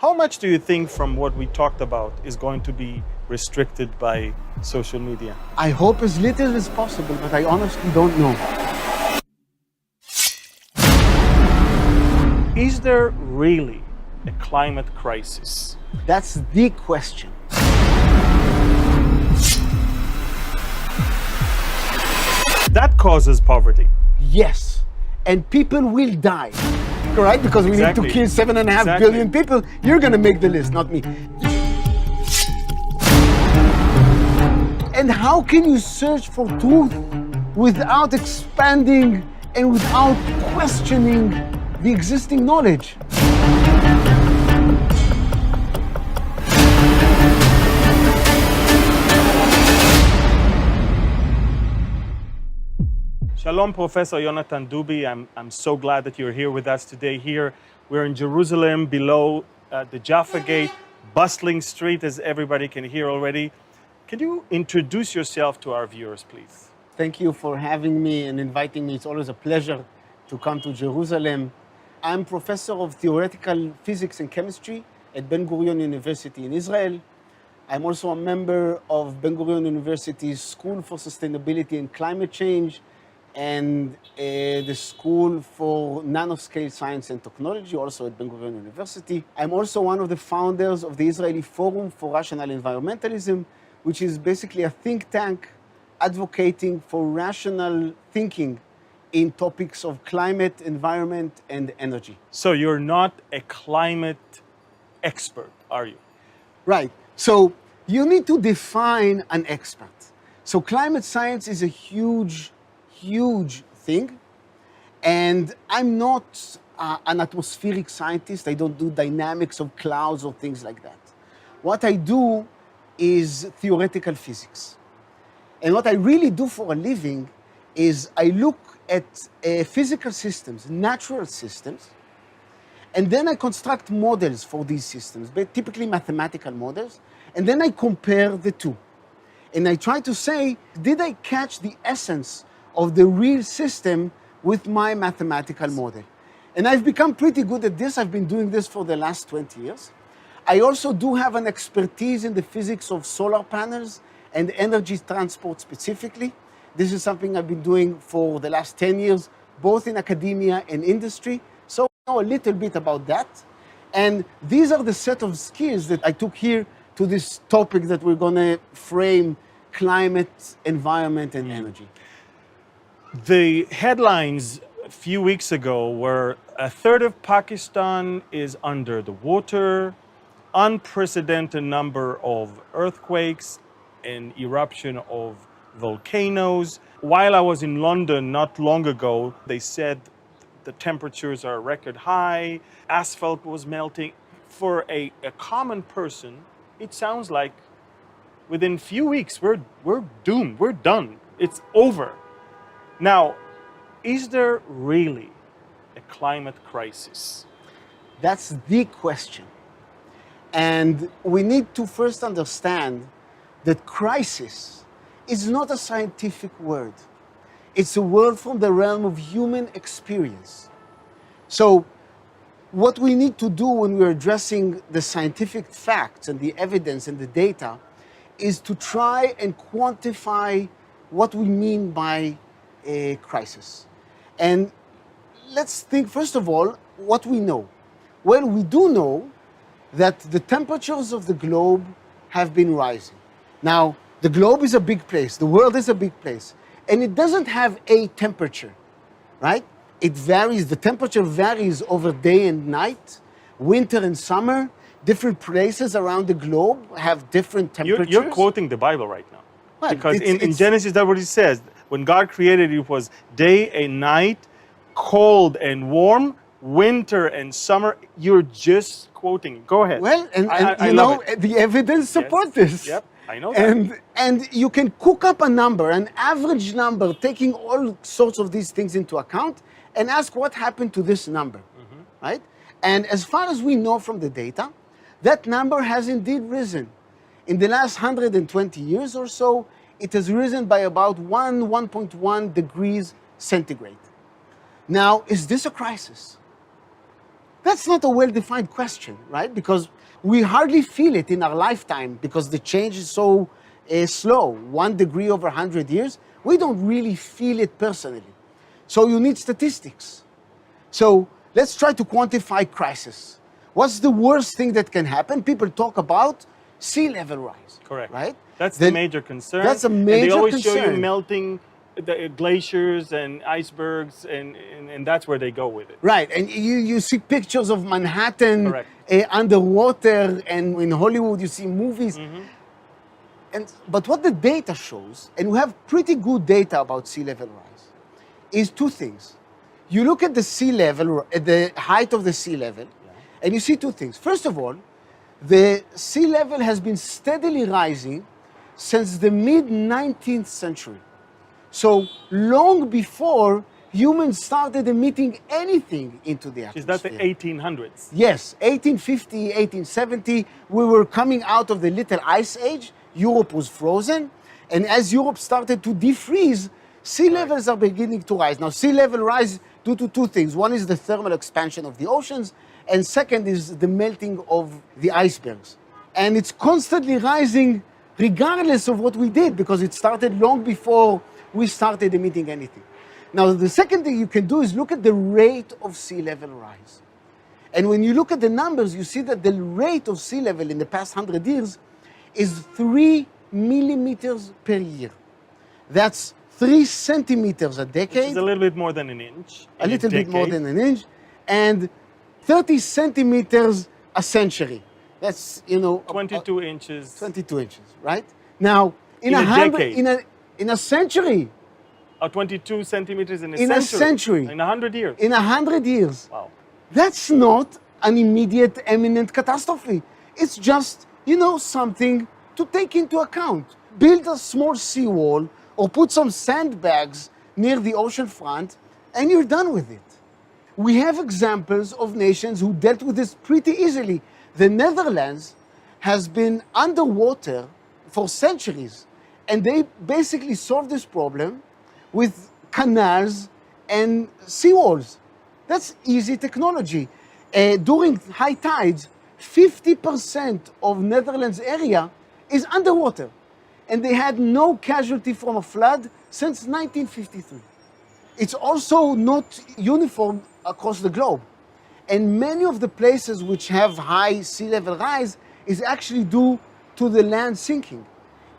How much do you think from what we talked about is going to be restricted by social media? I hope as little as possible, but I honestly don't know. Is there really a climate crisis? That's the question. That causes poverty. Yes, and people will die, right? Because we Exactly. need to kill 7.5 Exactly. billion people. You're gonna make the list, not me. And how can you search for truth without expanding and without questioning the existing knowledge? Shalom, Professor Yonatan Dubi. I'm so glad that you're here with us today. Here, we're in Jerusalem, below the Jaffa Gate, bustling street, as everybody can hear already. Can you introduce yourself to our viewers, please? Thank you for having me and inviting me. It's always a pleasure to come to Jerusalem. I'm professor of theoretical physics and chemistry at Ben-Gurion University in Israel. I'm also a member of Ben-Gurion University's School for Sustainability and Climate Change and the School for Nanoscale Science and Technology, also at Ben-Gurion University. I'm also one of the founders of the Israeli Forum for Rational Environmentalism, which is basically a think tank advocating for rational thinking in topics of climate, environment, and energy. So you're not a climate expert, are you? Right. So you need to define an expert. So climate science is a huge thing. And I'm not an atmospheric scientist. I don't do dynamics of clouds or things like that. What I do is theoretical physics. And what I really do for a living is I look at physical systems, natural systems, and then I construct models for these systems, but typically mathematical models, and then I compare the two. And I try to say, did I catch the essence of the real system with my mathematical model? And I've become pretty good at this. I've been doing this for the last 20 years. I also do have an expertise in the physics of solar panels and energy transport specifically. This is something I've been doing for the last 10 years, both in academia and industry. So I know a little bit about that. And these are the set of skills that I took here to this topic that we're going to frame: climate, environment, and energy. The headlines a few weeks ago were a third of Pakistan is under the water, unprecedented number of earthquakes, and eruption of volcanoes. While I was in London not long ago, they said the temperatures are record high, asphalt was melting. For a common person, it sounds like within few weeks we're doomed, we're done, it's over. Now, is there really a climate crisis? That's the question. And we need to first understand that crisis is not a scientific word. It's a word from the realm of human experience. So what we need to do when we're addressing the scientific facts and the evidence and the data is to try and quantify what we mean by a crisis. And let's think, first of all, what we know. Well, we do know that the temperatures of the globe have been rising. Now, the globe is a big place, the world is a big place, and it doesn't have a temperature, right? It varies, the temperature varies over day and night, winter and summer. Different places around the globe have different temperatures. You're quoting the Bible right now. Well, because in Genesis, that's what it says. When God created, it was day and night, cold and warm, winter and summer. You're just quoting. Go ahead. Well, and I you love know, it. the evidence supports this. Yep, I know that. And you can cook up a number, an average number, taking all sorts of these things into account, and ask what happened to this number, right? And as far as we know from the data, that number has indeed risen. In the last 120 years or so, it has risen by about 1.1 degrees centigrade. Now, is this a crisis? That's not a well-defined question, right? Because we hardly feel it in our lifetime because the change is so slow. 1 degree over 100 years, we don't really feel it personally. So you need statistics. So let's try to quantify crisis. What's the worst thing that can happen? People talk about sea level rise. Correct. Right? That's the major concern. That's a And major they always concern. show you melting the glaciers and icebergs, and that's where they go with it. Right, and you see pictures of Manhattan Correct. Underwater, and in Hollywood you see movies. But what the data shows, and we have pretty good data about sea level rise, is two things. You look at the sea level, at the height of the sea level, and you see two things. First of all, the sea level has been steadily rising since the mid-19th century. So long before humans started emitting anything into the Is atmosphere. that the 1800s? Yes, 1850, 1870, we were coming out of the Little Ice Age. Europe was frozen. And as Europe started to defreeze, sea levels are beginning to rise. Now, sea level rise due to two things. One is the thermal expansion of the oceans, and second is the melting of the icebergs. And it's constantly rising regardless of what we did, because it started long before we started emitting anything. Now, the second thing you can do is look at the rate of sea level rise. And when you look at the numbers, you see that the rate of sea level in the past 100 years is 3 millimeters per year. That's 3 centimeters a decade. Which is a little bit more than an inch. A little bit more than an inch. And 30 centimeters a century. That's, 22 inches. 22 inches, right? Now, In a decade. in a century. 22 centimeters in a In century. a century. In 100 years. In 100 years. Wow. That's not an immediate, imminent catastrophe. It's just, something to take into account. Build a small seawall or put some sandbags near the ocean front, and you're done with it. We have examples of nations who dealt with this pretty easily. The Netherlands has been underwater for centuries, and they basically solved this problem with canals and seawalls. That's easy technology. During high tides, 50% of Netherlands area is underwater, and they had no casualty from a flood since 1953. It's also not uniform across the globe. And many of the places which have high sea level rise is actually due to the land sinking.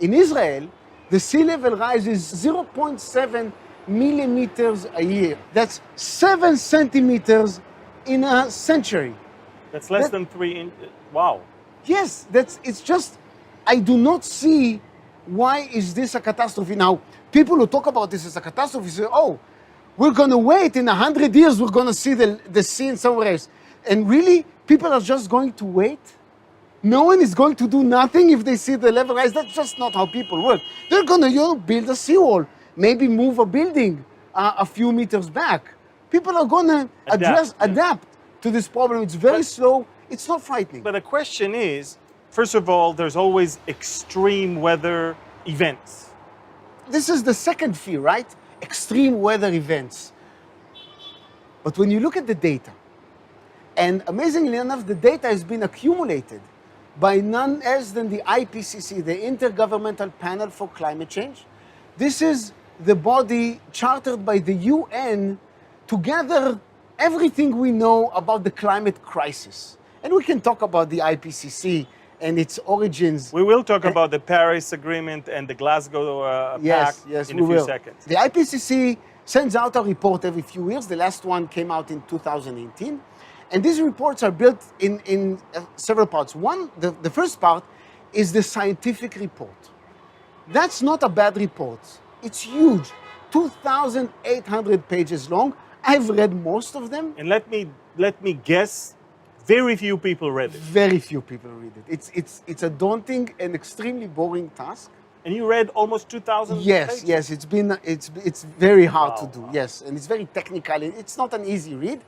In Israel, the sea level rise is 0.7 millimeters a year. That's 7 centimeters in a century. That's less than 3 inches. Wow. Yes, it's just, I do not see why is this a catastrophe. Now, people who talk about this as a catastrophe say, oh, we're going to wait in 100 years, we're going to see the sea in somewhere else. And really, people are just going to wait? No one is going to do nothing if they see the level rise. That's just not how people work. They're going to build a seawall, maybe move a building a few meters back. People are going to adapt to this problem. It's very slow. It's not frightening. But the question is, first of all, there's always extreme weather events. This is the second fear, right? Extreme weather events. But when you look at the data, and amazingly enough, the data has been accumulated by none else than the IPCC, the Intergovernmental Panel for Climate Change. This is the body chartered by the UN to gather everything we know about the climate crisis. And we can talk about the IPCC and its origins. We will talk about the Paris Agreement and the Glasgow Pact in a few seconds. The IPCC sends out a report every few years. The last one came out in 2018. And these reports are built in several parts. One, the first part is the scientific report. That's not a bad report. It's huge, 2,800 pages long. I've read most of them. And let me guess, very few people read it. Very few people read it. It's a daunting and extremely boring task. And you read almost 2,000 pages? Yes. It's very hard to do. Yes, and it's very technical. It's not an easy read.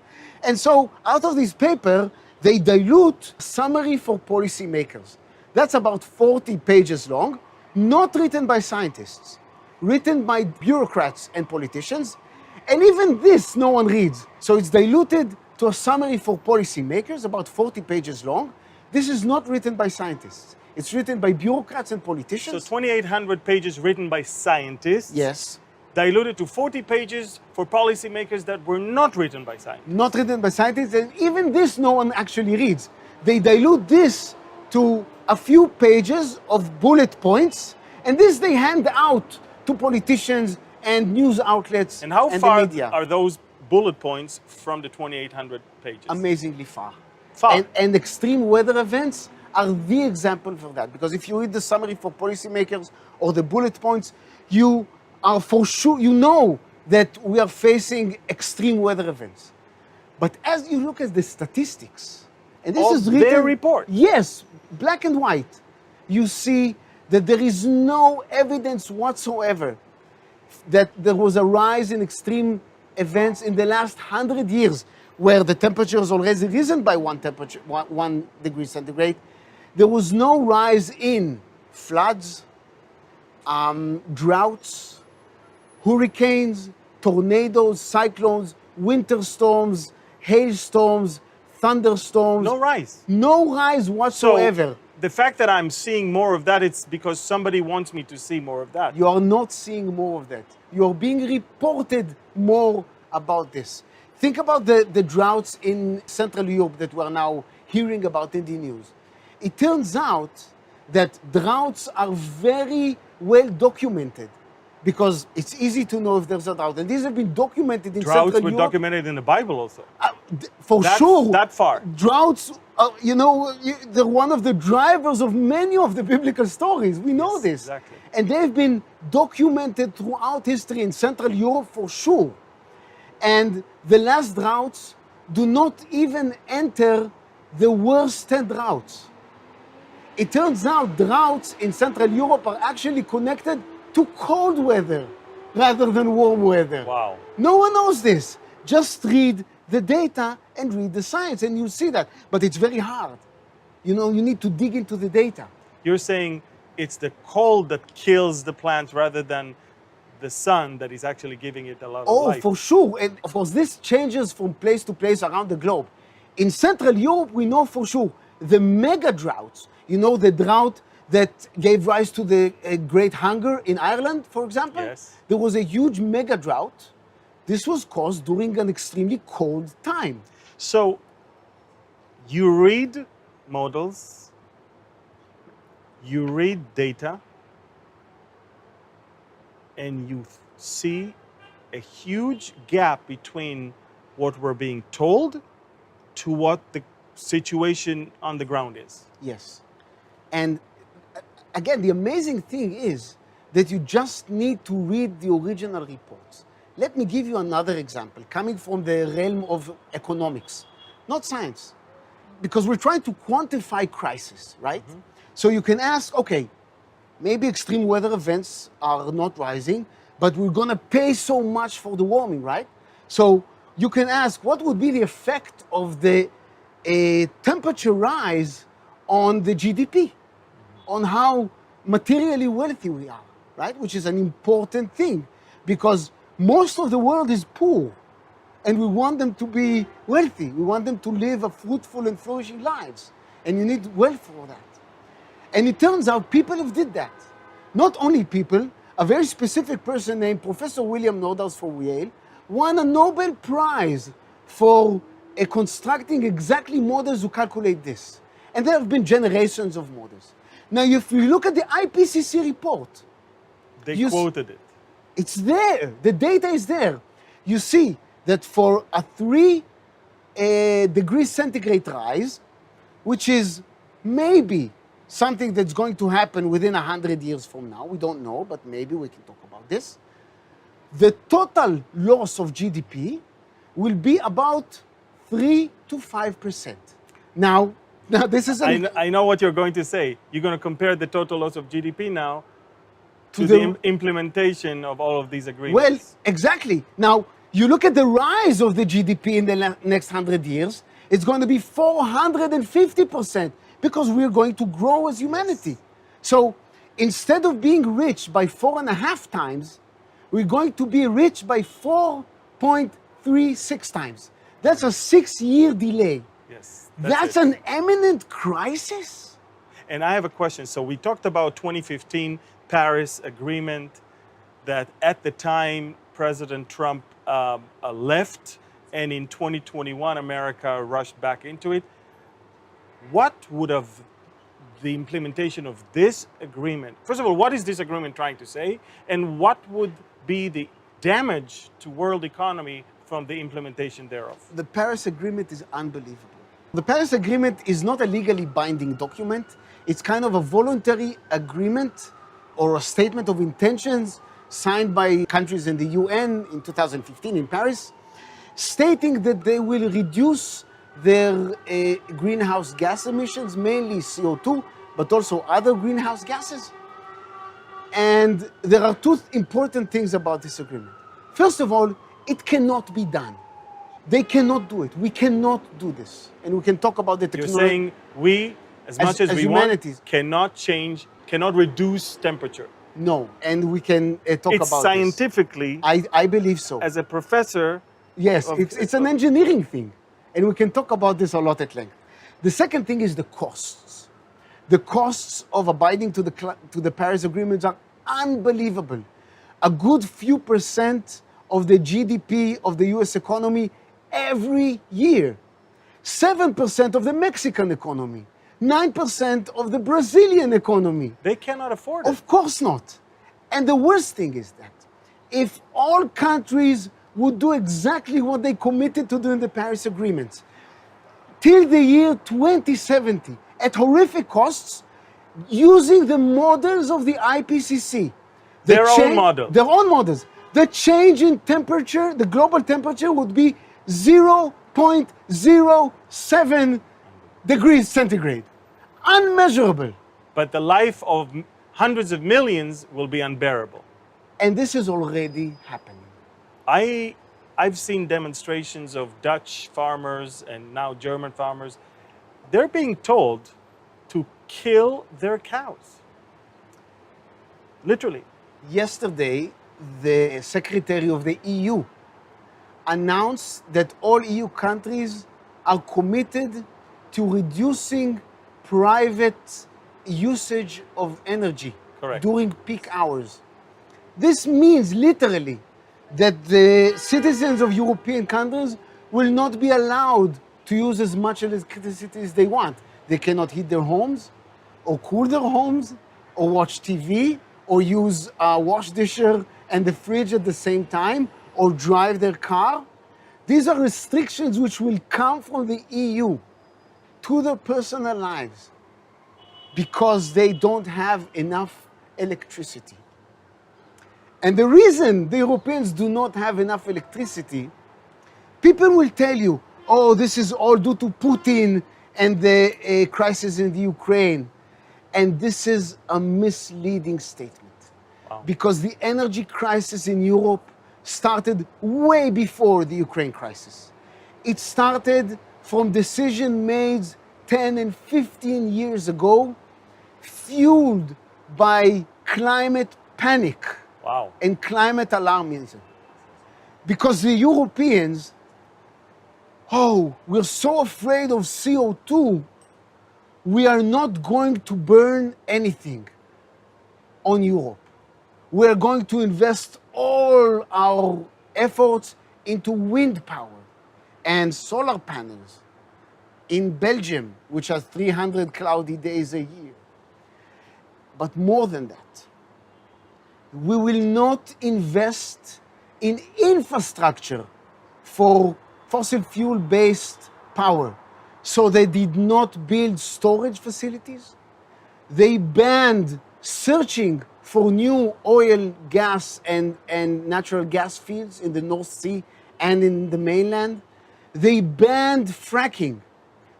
And so, out of this paper, they dilute summary for policymakers. That's about 40 pages long, not written by scientists, written by bureaucrats and politicians. And even this, no one reads. So it's diluted to to a summary for policymakers, about 40 pages long. This is not written by scientists. It's written by bureaucrats and So politicians. 2,800 pages written by scientists. Yes. Diluted to 40 pages for policymakers that were not written by scientists. Not written by scientists, and even this no one actually reads. They dilute this to a few pages of bullet points, and this they hand out to politicians and news outlets And how the far media. are those bullet points from the 2,800 pages? Amazingly far. Far. And extreme weather events are the example for that. Because if you read the summary for policymakers or the bullet points, you are for sure, you know that we are facing extreme weather events. But as you look at the statistics, and this Of is written, their report. yes, black and white, you see that there is no evidence whatsoever that there was a rise in extreme events in the last 100 years where the temperature has already risen by 1 degree centigrade. There was no rise in floods, droughts, hurricanes, tornadoes, cyclones, winter storms, hailstorms, thunderstorms. No rise. No rise whatsoever. So the fact that I'm seeing more of that, it's because somebody wants me to see more of that. You are not seeing more of that. You are being reported more about this. Think about the droughts in Central Europe that we're now hearing about in the news. It turns out that droughts are very well documented because it's easy to know if there's a drought. And these have been documented in Droughts Central were Europe. documented in the Bible also. For That- sure. that far. Droughts, they're one of the drivers of many of the biblical stories. We know Yes, this. exactly. And they've been documented throughout history in Central Europe for sure. And the last droughts do not even enter the worst 10 droughts. It turns out droughts in Central Europe are actually connected to cold weather rather than warm weather. Wow. No one knows this. Just read the data and read the science, and you see that. But it's very hard. You need to dig into the data. You're saying it's the cold that kills the plant rather than the sun that is actually giving it a lot of Oh, light. for sure. And of course, this changes from place to place around the globe. In Central Europe, we know for sure the mega droughts, the drought that gave rise to the Great Hunger in Ireland, for example. Yes. There was a huge mega drought. This was caused during an extremely cold time. So you read models, you read data, and you see a huge gap between what we're being told to what the situation on the ground is. Yes. And again, the amazing thing is that you just need to read the original reports. Let me give you another example coming from the realm of economics, not science, because we're trying to quantify crisis, right? So you can ask, okay, maybe extreme weather events are not rising, but we're going to pay so much for the warming, right? So you can ask, what would be the effect of the temperature rise on the GDP, on how materially wealthy we are, right? Which is an important thing because most of the world is poor and we want them to be wealthy. We want them to live a fruitful and flourishing lives. And you need wealth for that. And it turns out people have did that. Not only people, a very specific person named Professor William Nordhaus from Yale won a Nobel Prize for constructing exactly models to calculate this. And there have been generations of models. Now, if you look at the IPCC report, They You s- quoted it. it's there. The data is there. You see that for a 3 degree centigrade rise, which is maybe something that's going to happen within 100 years from now, we don't know, but maybe we can talk about this, the total loss of GDP will be about 3 to 5%. Now this is I know what you're going to say. You're going to compare the total loss of GDP now to To the the- implementation of all of these Well, agreements. exactly. Now, you look at the rise of the GDP in the next 100 years, it's going to be 450% because we're going to grow as humanity. So instead of being rich by 4.5 times, we're going to be rich by 4.36 times. That's a 6-year delay. Yes. That's it. an imminent crisis? And I have a question. So we talked about 2015 Paris Agreement that at the time President Trump left, and in 2021 America rushed back into it. What would have the implementation of this agreement, first of all, what is this agreement trying to say? And what would be the damage to world economy from the implementation thereof? The Paris Agreement is unbelievable. The Paris Agreement is not a legally binding document. It's kind of a voluntary agreement or a statement of intentions signed by countries in the UN in 2015 in Paris, stating that they will reduce their greenhouse gas emissions, mainly CO2, but also other greenhouse gases. And there are two important things about this agreement. First of all, it cannot be done. They cannot do it. We cannot do this. And we can talk about the technology. You're saying we, as much as we humanities, cannot change, cannot reduce temperature. No, and we can talk It's about scientifically, this. I believe so. As a professor. Yes, it's an engineering thing. And we can talk about this a lot at length. The second thing is the costs. The costs of abiding to the Paris Agreements are unbelievable. A good few percent of the GDP of the US economy every year. 7% of the Mexican economy. 9% of the Brazilian economy. They cannot afford it. Of course not. And the worst thing is that if all countries would do exactly what they committed to do in the Paris Agreement, till the year 2070, at horrific costs, using the models of the IPCC. Their own models. Their own models. The change in temperature, the global temperature would be 0.07 degrees centigrade. Unmeasurable. But the life of hundreds of millions will be unbearable. And this is already happening. I've seen demonstrations of Dutch farmers and now German farmers. They're being told to kill their cows. Literally. Yesterday, the Secretary of the EU announced that all EU countries are committed to reducing private usage of energy. Correct. During peak hours. This means literally that the citizens of European countries will not be allowed to use as much electricity as they want. They cannot heat their homes, or cool their homes, or watch TV, or use a wash disher and the fridge at the same time, or drive their car. These are restrictions which will come from the EU to their personal lives because they don't have enough electricity. And the reason the Europeans do not have enough electricity, people will tell you, oh, this is all due to Putin and the crisis in the Ukraine. And this is a misleading statement. Wow. Because the energy crisis in Europe started way before the Ukraine crisis. It started from decision made 10 and 15 years ago, fueled by climate panic. Wow. And climate alarmism. Because the Europeans, we're so afraid of CO2, we are not going to burn anything on Europe. We're going to invest all our efforts into wind power and solar panels in Belgium, which has 300 cloudy days a year. But more than that, we will not invest in infrastructure for fossil fuel-based power. So they did not build storage facilities. They banned searching for new oil, gas, and natural gas fields in the North Sea and in the mainland. They banned fracking,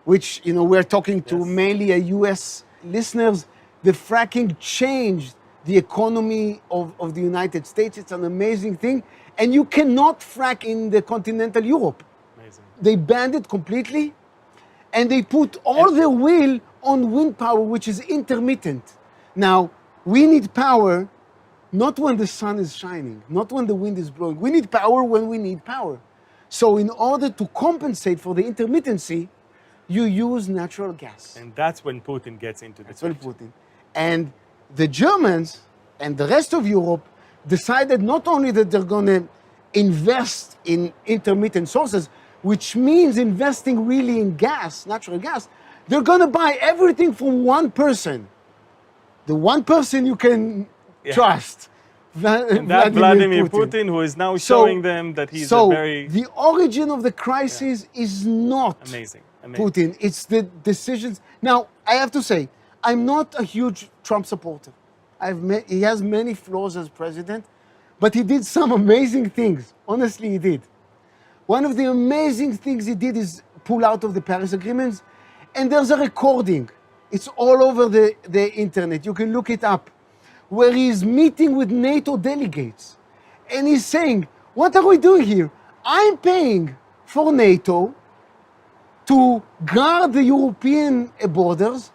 which, we're talking to mainly US listeners. The fracking changed the economy of the United States. It's an amazing thing. And you cannot frack in the continental Europe. Amazing. They banned it completely, and they put all their will on wind power, which is intermittent. Now, we need power not when the sun is shining, not when the wind is blowing. We need power when we need power. So in order to compensate for the intermittency, you use natural gas. And that's when Putin gets into the That's what picture. Putin. And the Germans and the rest of Europe decided not only that they're going to invest in intermittent sources, which means investing really in gas, natural gas, they're going to buy everything from one person. The one person you can trust. And that Vladimir Putin, who is now showing them that he's a very... the origin of the crisis is not Amazing. Putin. It's the decisions. Now, I have to say, I'm not a huge Trump supporter. He has many flaws as president, but he did some amazing things. Honestly, he did. One of the amazing things he did is pull out of the Paris agreements, and there's a recording. It's all over the internet. You can look it up, where he's meeting with NATO delegates, and he's saying, what are we doing here? I'm paying for NATO to guard the European borders,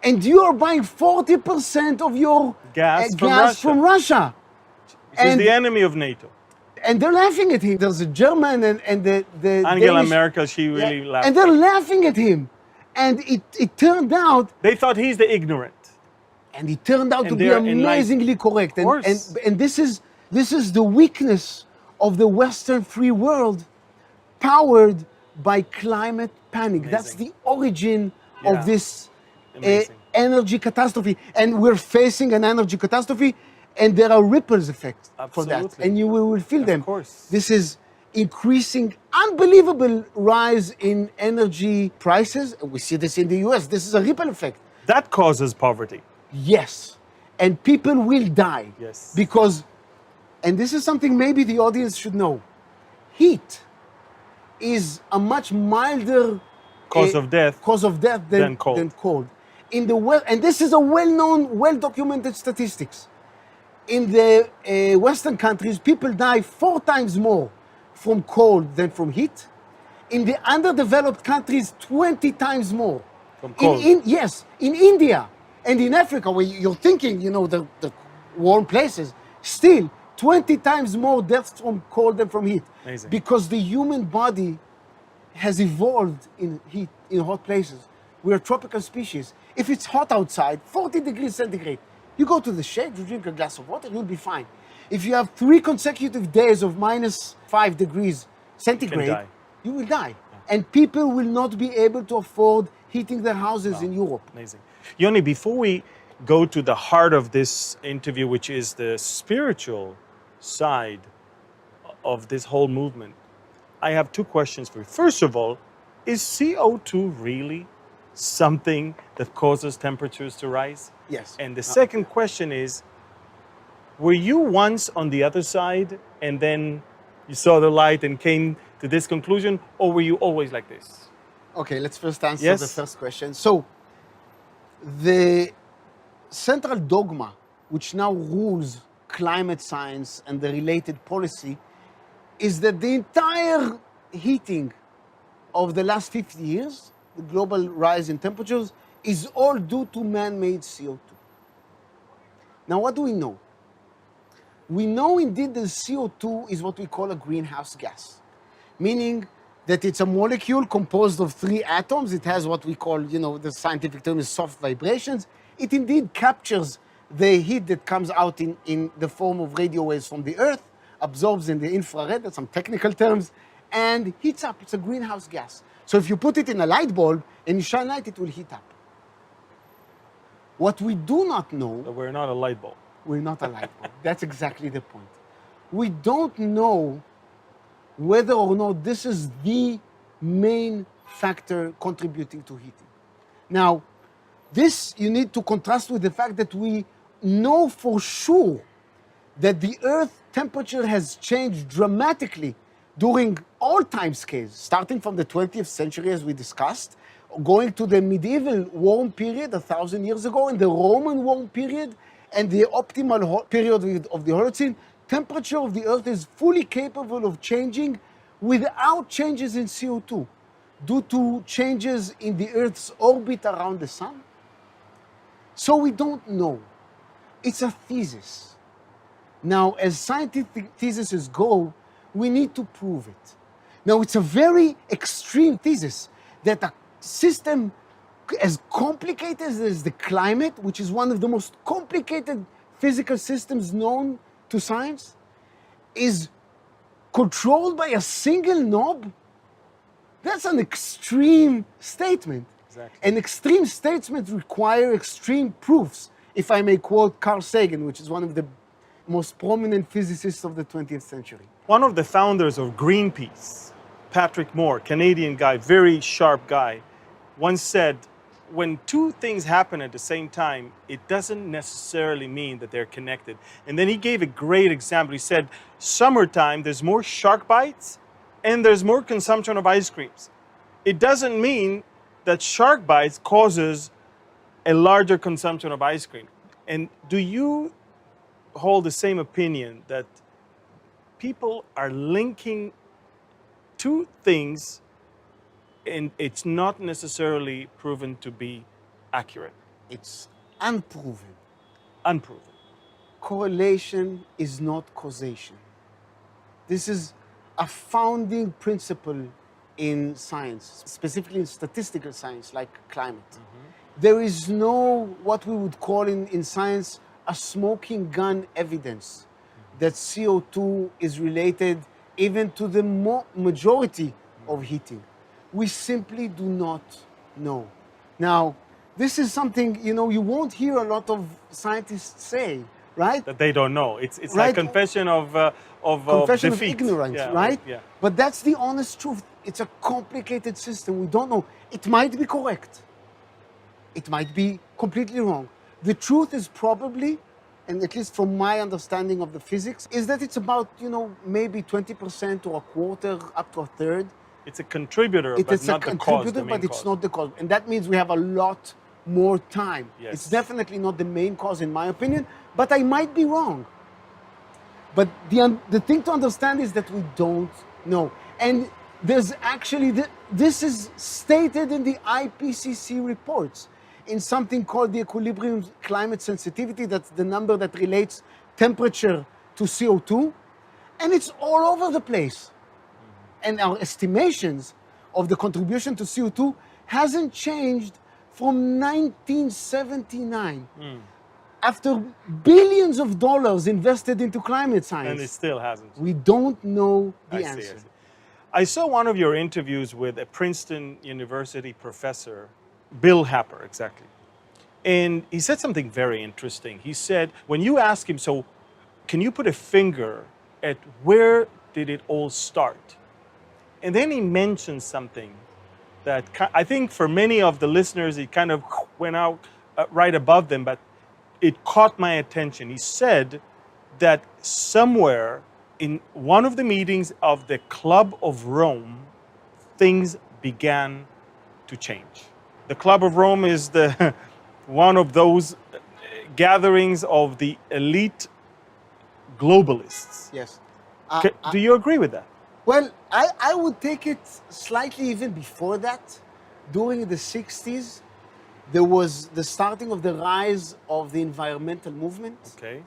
and you are buying 40% of your gas from Russia. Which is the enemy of NATO. And they're laughing at him. There's a German and the Angela Danish, Merkel, she really laughed. and they're laughing at him. And it turned out... They thought he's the ignorant. And it turned out to be amazingly correct. And this is the weakness of the Western free world, powered by climate panic. Amazing. That's the origin of this energy catastrophe. And we're facing an energy catastrophe, and there are ripples effects for that. And you will feel them. Of course. This is increasing, unbelievable rise in energy prices. We see this in the US. This is a ripple effect. That causes poverty. Yes. And people will die. Yes. Because, and this is something maybe the audience should know, heat is a much milder cause of death than cold. In the and this is a well-known, well-documented statistics. In the Western countries, people die 4 times more from cold than from heat. In the underdeveloped countries, 20 times more. From cold? Yes, in India and in Africa, where you're thinking, the warm places, still 20 times more deaths from cold than from heat. Amazing. Because the human body has evolved in heat, in hot places. We're a tropical species. If it's hot outside, 40 degrees centigrade, you go to the shade, you drink a glass of water, you'll be fine. If you have 3 consecutive days of -5 degrees centigrade, you will die. And people will not be able to afford heating their houses in Europe. Amazing. Yoni, before we go to the heart of this interview, which is the spiritual side of this whole movement, I have 2 questions for you. First of all, is CO2 really something that causes temperatures to rise? Yes. And the second question is, were you once on the other side and then you saw the light and came to this conclusion, or were you always like this? Okay, let's first answer the first question. So, the central dogma which now rules climate science and the related policy is that the entire heating of the last 50 years, the global rise in temperatures, is all due to man-made CO2. Now, what do we know? We know indeed that CO2 is what we call a greenhouse gas, meaning that it's a molecule composed of 3 atoms. It has what we call, the scientific term is soft vibrations. It indeed captures the heat that comes out in the form of radio waves from the Earth, absorbs in the infrared, that's some technical terms, and heats up. It's a greenhouse gas. So if you put it in a light bulb and you shine light, it will heat up. What we do not know... So we're not a light bulb. We're not a light bulb. That's exactly the point. We don't know whether or not this is the main factor contributing to heating. Now, this you need to contrast with the fact that we know for sure that the Earth temperature has changed dramatically during all time scales, starting from the 20th century, as we discussed, going to the medieval warm period 1,000 years ago, and the Roman warm period, and the optimal period of the Holocene. Temperature of the Earth is fully capable of changing without changes in CO2 due to changes in the Earth's orbit around the sun. So we don't know. It's a thesis. Now, as scientific theses go, we need to prove it. Now, it's a very extreme thesis that a system as complicated as the climate, which is one of the most complicated physical systems known to science, is controlled by a single knob. That's an extreme statement. Exactly. And extreme statements require extreme proofs, if I may quote Carl Sagan, which is one of the most prominent physicists of the 20th century. One of the founders of Greenpeace, Patrick Moore, Canadian guy, very sharp guy, once said, when two things happen at the same time, it doesn't necessarily mean that they're connected. And then he gave a great example. He said, summertime, there's more shark bites and there's more consumption of ice creams. It doesn't mean that shark bites causes a larger consumption of ice cream. And do you hold the same opinion that people are linking two things and it's not necessarily proven to be accurate? It's unproven. Unproven. Correlation is not causation. This is a founding principle in science, specifically in statistical science like climate. There is no, what we would call in science, a smoking gun evidence that CO2 is related even to the majority of heating. We simply do not know. Now, this is something, you won't hear a lot of scientists say, right? That they don't know. It's Right. like confession of Confession of defeat. ignorance, Yeah, right? Yeah. But that's the honest truth. It's a complicated system. We don't know. It might be correct. It might be completely wrong. The truth is probably, and at least from my understanding of the physics, is that it's about, maybe 20% or a quarter up to a third. It's a contributor, It but is not a the cause. contributor, The main but it's cause. not the cause. And that means we have a lot more time. Yes. It's definitely not the main cause, in my opinion, but I might be wrong. But the thing to understand is that we don't know. And there's actually, this is stated in the IPCC reports in something called the equilibrium climate sensitivity. That's the number that relates temperature to CO2. And it's all over the place. And our estimations of the contribution to CO2 hasn't changed from 1979. After billions of dollars invested into climate science. And it still hasn't. We don't know the I answer. see. I saw one of your interviews with a Princeton University professor, Bill Happer, exactly. And he said something very interesting. He said, when you ask him, so can you put a finger at where did it all start? And then he mentioned something that I think for many of the listeners, it kind of went out right above them, but it caught my attention. He said that somewhere in one of the meetings of the Club of Rome, things began to change. The Club of Rome is one of those gatherings of the elite globalists. Yes. Do you agree with that? Well, I would take it slightly even before that. During the 60s, there was the starting of the rise of the environmental movement. Okay.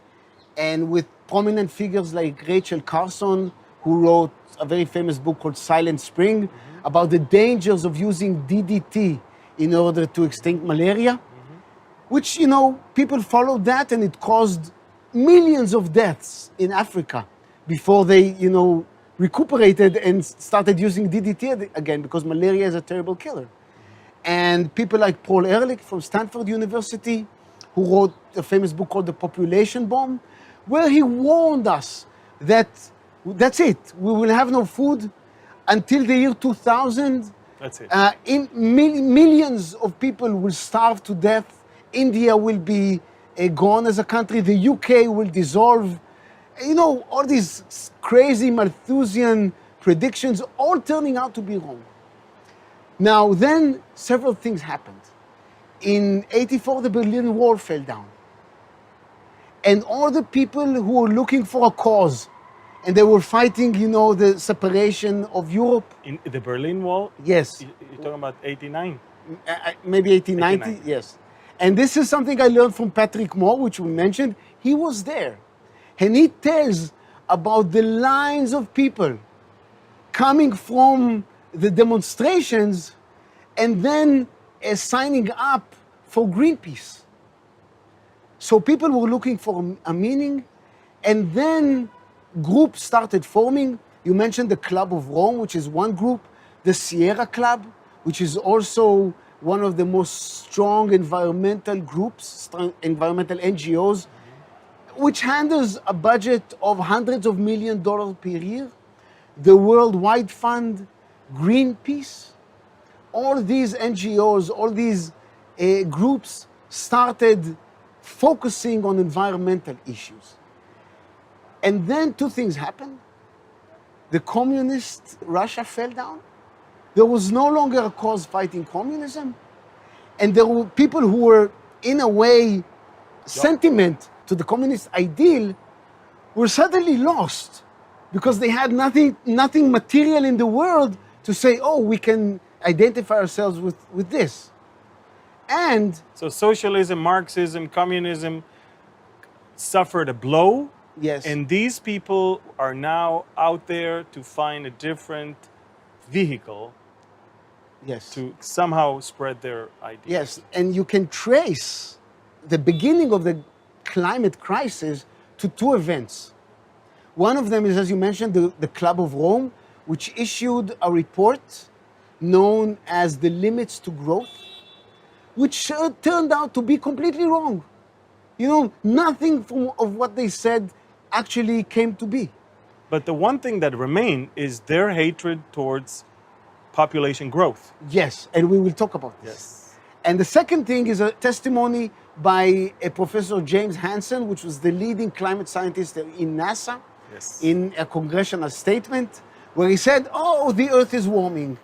And with prominent figures like Rachel Carson, who wrote a very famous book called Silent Spring, about the dangers of using DDT in order to extinct malaria, which, people followed that, and it caused millions of deaths in Africa before they, recuperated and started using DDT again, because malaria is a terrible killer. And people like Paul Ehrlich from Stanford University, who wrote a famous book called The Population Bomb, where he warned us that that's it. We will have no food until the year 2000. That's it. Millions of people will starve to death. India will be gone as a country. The UK will dissolve. All these crazy Malthusian predictions, all turning out to be wrong. Now, then several things happened. In '84, the Berlin Wall fell down. And all the people who were looking for a cause, and they were fighting, the separation of Europe. In the Berlin Wall? Yes. You're talking about 89? Maybe 1890, yes. And this is something I learned from Patrick Moore, which we mentioned. He was there. And he tells about the lines of people coming from the demonstrations and then signing up for Greenpeace. So people were looking for a meaning, and then groups started forming. You mentioned the Club of Rome, which is one group, the Sierra Club, which is also one of the most strong environmental groups, environmental NGOs, which handles a budget of hundreds of millions of dollars per year. The Worldwide Fund, Greenpeace, all these NGOs, all these groups started focusing on environmental issues. And then two things happened. The communist Russia fell down. There was no longer a cause fighting communism. And there were people who were, in a way, sentiment to the communist ideal were suddenly lost because they had nothing material in the world to say, oh, we can identify ourselves with this. And So socialism, Marxism, communism suffered a blow. yes, And these people are now out there to find a different vehicle yes, to somehow spread their ideas. yes, and you can trace the beginning of the climate crisis to two events. One of them is, as you mentioned, the Club of Rome, which issued a report known as the Limits to Growth, which turned out to be completely wrong. You know, nothing of what they said actually came to be. But the one thing that remained is their hatred towards population growth. Yes, and we will talk about this. Yes. And the second thing is a testimony by a Professor James Hansen, which was the leading climate scientist in NASA, Yes. in a congressional statement, where he said, oh, the Earth is warming.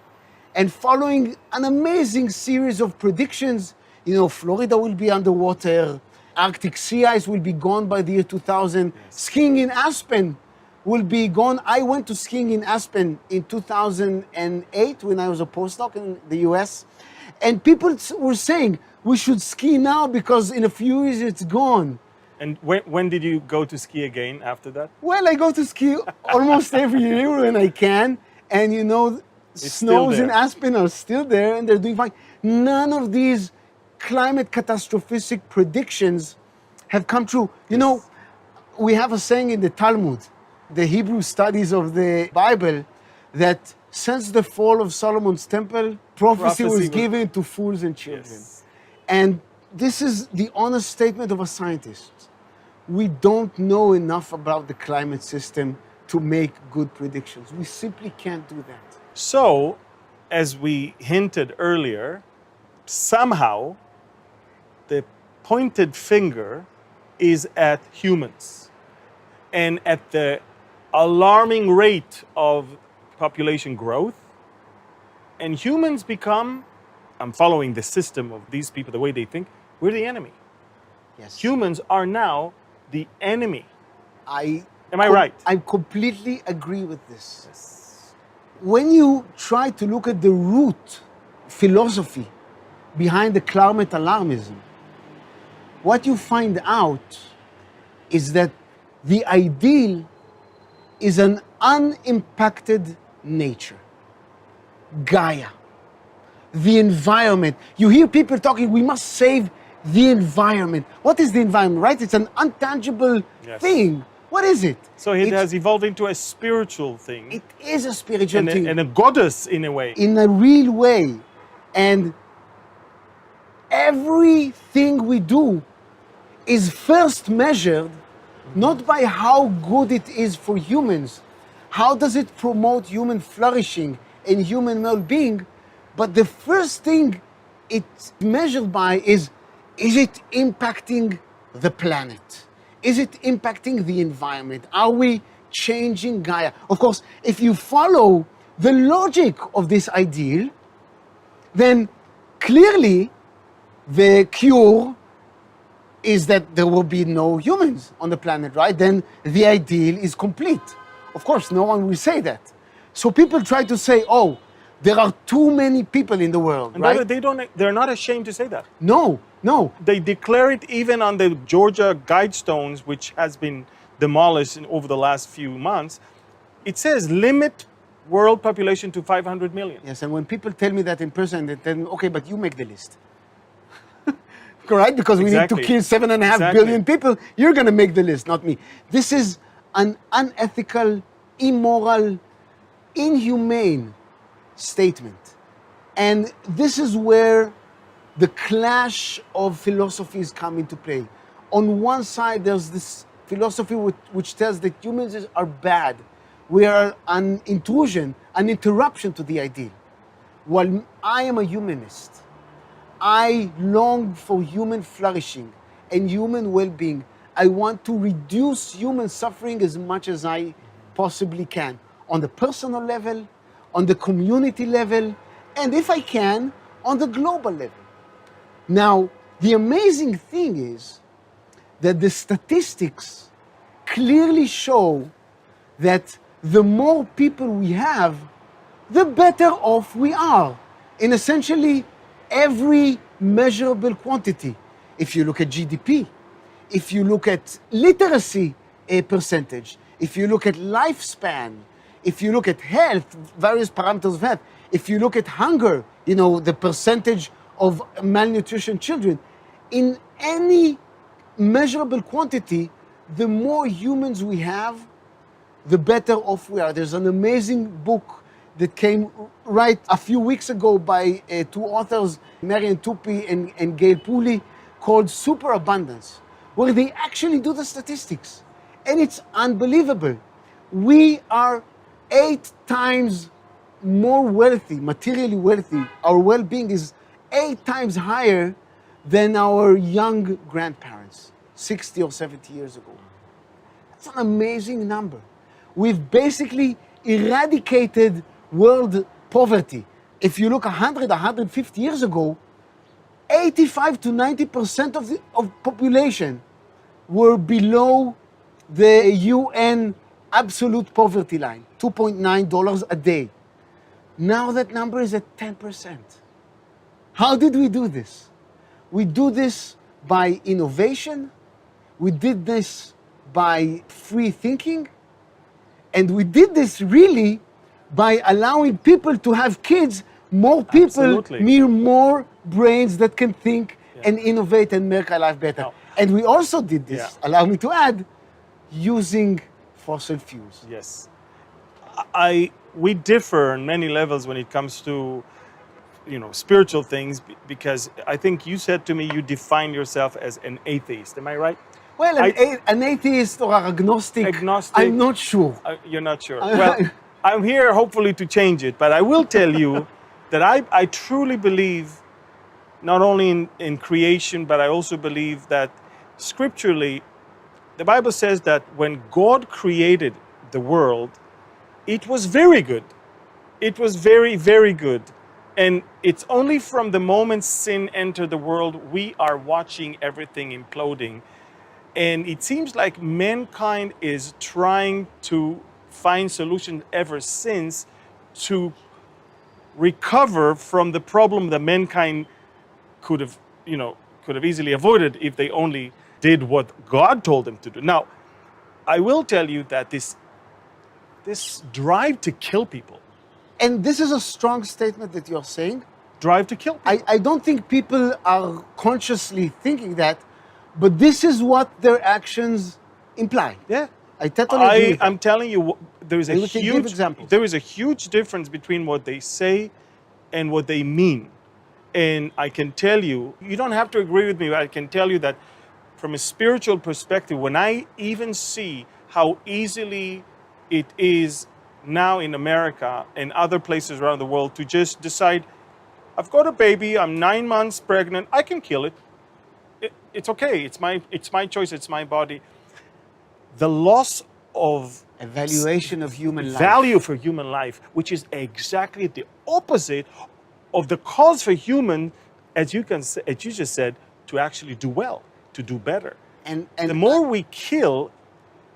And following an amazing series of predictions, you know, Florida will be underwater, Arctic sea ice will be gone by the year 2000, skiing in Aspen will be gone. I went to skiing in Aspen in 2008 when I was a postdoc in the US. And people were saying, we should ski now because in a few years it's gone. And when did you go to ski again after that? Well, I go to ski almost every year when I can. And you know, still snows in there. Aspen are still there and they're doing fine. None of these climate catastrophic predictions have come true. You know, we have a saying in the Talmud, the Hebrew studies of the Bible, that since the fall of Solomon's temple, prophecy was given to fools and children. Yes. And this is the honest statement of a scientist. We don't know enough about the climate system to make good predictions. We simply can't do that. So, as we hinted earlier, somehow the pointed finger is at humans. And at the alarming rate of population growth, and humans become, I'm following the system of these people, the way they think, we're the enemy. Yes. Humans are now the enemy. Am I right? I completely agree with this. When you try to look at the root philosophy behind the climate alarmism, what you find out is that the ideal is an unimpacted nature, Gaia, the environment. You hear people talking, we must save the environment. What is the environment, right? It's an intangible thing. What is it? So it has evolved into a spiritual thing. It is a spiritual and thing. And a goddess in a way. In a real way. And everything we do is first measured not by how good it is for humans, how does it promote human flourishing and human well-being, but the first thing it's measured by is it impacting the planet? Is it impacting the environment? Are we changing Gaia? Of course, if you follow the logic of this ideal, then clearly the cure is that there will be no humans on the planet, right? Then the ideal is complete. Of course, no one will say that. So people try to say, oh, there are too many people in the world, And right? they're not ashamed to say that. No. They declare it even on the Georgia Guidestones, which has been demolished over the last few months. It says limit world population to 500 million. Yes, and when people tell me that in person, they tell me, okay, but you make the list. Right? Because we need to Exactly. kill 7.5 billion people. You're going to make the list, not me. This is an unethical, immoral, inhumane statement. And this is where the clash of philosophies come into play. On one side, there's this philosophy which tells that humans are bad. We are an intrusion, an interruption to the ideal. While I am a humanist, I long for human flourishing and human well-being. I want to reduce human suffering as much as I possibly can, on the personal level, on the community level, and if I can, on the global level. Now, the amazing thing is that the statistics clearly show that the more people we have, the better off we are in essentially every measurable quantity. If you look at GDP, if you look at literacy percentage, if you look at lifespan, if you look at health, various parameters of health, if you look at hunger, the percentage of malnutrition children, in any measurable quantity, the more humans we have, the better off we are. There's an amazing book that came right a few weeks ago by two authors, Marian Tupy and Gail Pooley, called Superabundance, where they actually do the statistics. And it's unbelievable. We are 8 times more wealthy, materially wealthy. Our well-being is 8 times higher than our young grandparents, 60 or 70 years ago. That's an amazing number. We've basically eradicated world poverty. If you look 100, 150 years ago, 85 to 90% of population were below the UN absolute poverty line, $2.9 a day. Now that number is at 10%. How did we do this? We do this by innovation. We did this by free thinking. And we did this really by allowing people to have kids. More people mean more brains that can think and innovate and make our life better. Now, and we also did this, allow me to add, using fossil fuels. Yes. We differ on many levels when it comes to spiritual things, because I think you said to me you define yourself as an atheist. Am I right? Well, an atheist or agnostic, I'm not sure. You're not sure. Well, I'm here hopefully to change it, but I will tell you that I truly believe not only in creation, but I also believe that scripturally, the Bible says that when God created the world, it was very good. It was very, very good. And it's only from the moment sin entered the world, we are watching everything imploding. And it seems like mankind is trying to find solutions ever since to recover from the problem that mankind could have easily avoided if they only did what God told them to do. Now, I will tell you that this drive to kill people. And this is a strong statement that you're saying. Drive to kill people. I don't think people are consciously thinking that, but this is what their actions imply. Yeah. I totally agree with that. I'm telling you, there is a huge difference between what they say and what they mean. And I can tell you, you don't have to agree with me, but I can tell you that from a spiritual perspective, when I even see how easily it is now in America and other places around the world to just decide, I've got a baby, I'm 9 months pregnant, I can kill it. It's okay, it's my choice, it's my body. The loss of evaluation of human life. Value for human life, which is exactly the opposite of the cause for human, as you just said, to actually do well, to do better. And the more we kill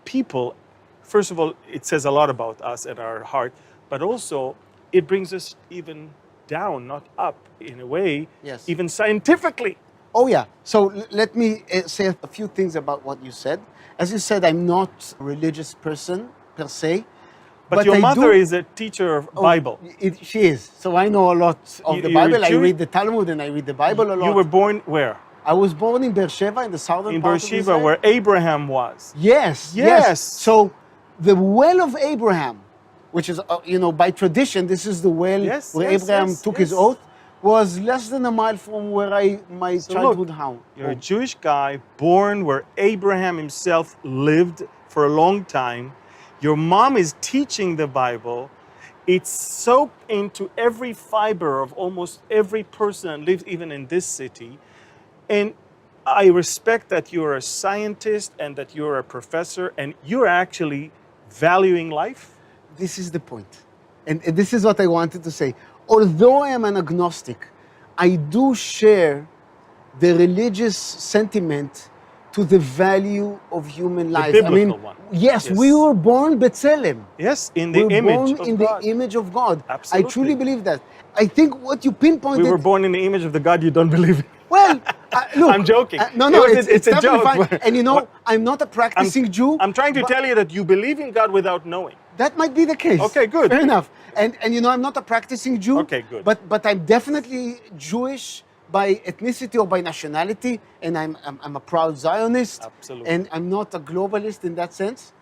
people, first of all, it says a lot about us and our heart, but also it brings us even down, not up, in a way, even scientifically. Oh yeah, so let me say a few things about what you said. As you said, I'm not a religious person per se, But your I mother do- is a teacher of oh, Bible. She is. So I know a lot of the You're Bible. I Jewish? read the Talmud and I read the Bible a lot. You were born where? I was born in Beersheba, in the southern In part of Beersheba, Israel. where Abraham was. Yes, Yes. So the well of Abraham, which is, by tradition, this is the well Yes, where yes, Abraham yes, took his yes. oath, was less than a mile from where my So childhood look, home. you're a Jewish guy born where Abraham himself lived for a long time. Your mom is teaching the Bible. It's soaked into every fiber of almost every person that lives even in this city. And I respect that you're a scientist and that you're a professor and you're actually valuing life. This is the point. And this is what I wanted to say. Although I am an agnostic, I do share the religious sentiment to the value of human life. biblical one. Yes, Yes. we were born B'Tselem. Yes, in the We're image born of in God. the image of God. Absolutely. I truly believe that. I think what you pinpointed. We were born in the image of the God you don't believe in. Well, look. I'm joking. No, it's a definitely joke. fine. And I'm not a practicing Jew. I'm trying to but tell you that you believe in God without knowing. That might be the case. Okay, good. Fair enough. And I'm not a practicing Jew. Okay, good. But I'm definitely Jewish by ethnicity or by nationality, and I'm a proud Zionist. Absolutely. And I'm not a globalist in that sense.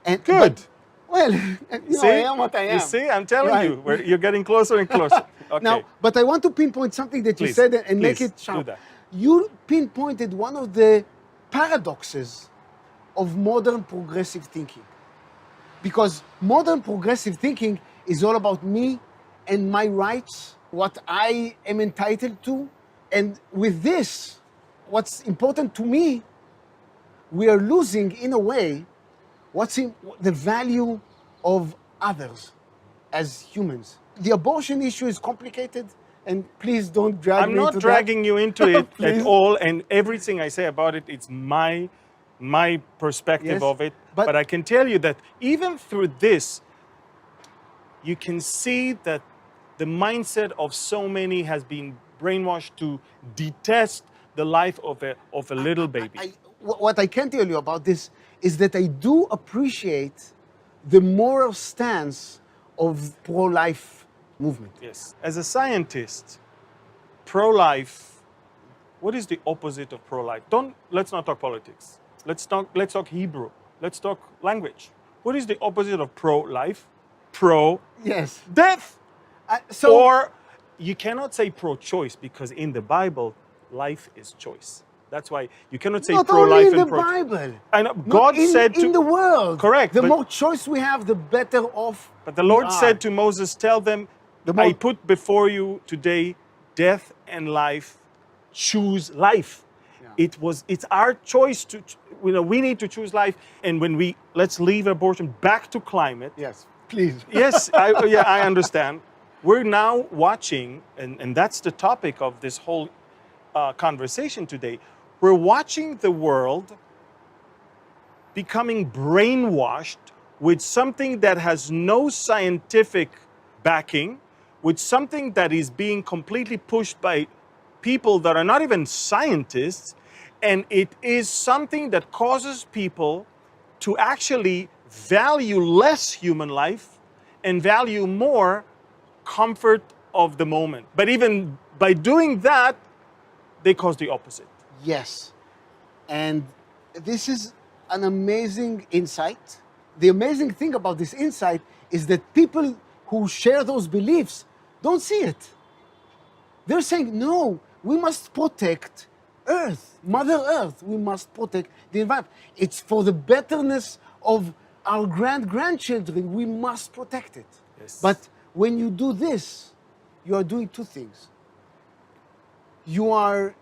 And Good. Well, See? I am what I am. You see, I'm telling Right. you, you're getting closer and closer. Okay. Now, but I want to pinpoint something that you Please, said and make please, it sharp. do that. You pinpointed one of the paradoxes of modern progressive thinking. Because modern progressive thinking is all about me and my rights, what I am entitled to. And with this, what's important to me, we are losing, in a way, the value of others as humans. The abortion issue is complicated, and please don't drag I'm me not into dragging you into it at Please. all, and everything I say about it, it's my perspective Yes, of it. but- But I can tell you that even through this, you can see that the mindset of so many has been brainwashed to detest the life of a little baby. What I can tell you about this is that I do appreciate the moral stance of pro-life movement. Yes. As a scientist, pro-life, what is the opposite of pro-life? Let's not talk politics. Let's talk Hebrew. Let's talk language. What is the opposite of pro-life? Yes. Pro-death. So Or you cannot say pro-choice because in the Bible, life is choice. That's why you cannot say not pro-life only in the and pro-choice. Bible. I know. Not God in, said to in the world. Correct, The but- more choice we have, the better off. But the Lord we said are. to Moses, tell them, The more- I put before you today death and life. Choose life. Yeah. It's our choice to, we need to choose life. And let's leave abortion back to climate. Yes, please. Yes, I understand. We're now watching, and that's the topic of this whole conversation today. We're watching the world becoming brainwashed with something that has no scientific backing, with something that is being completely pushed by people that are not even scientists, and it is something that causes people to actually value less human life and value more comfort of the moment. But even by doing that, they cause the opposite. Yes. And this is an amazing insight. The amazing thing about this insight is that people who share those beliefs don't see it. They're saying, no, we must protect Earth, Mother Earth. We must protect the environment. It's for the betterness of our grandchildren. We must protect it. Yes. But when you do this, you are doing two things. You are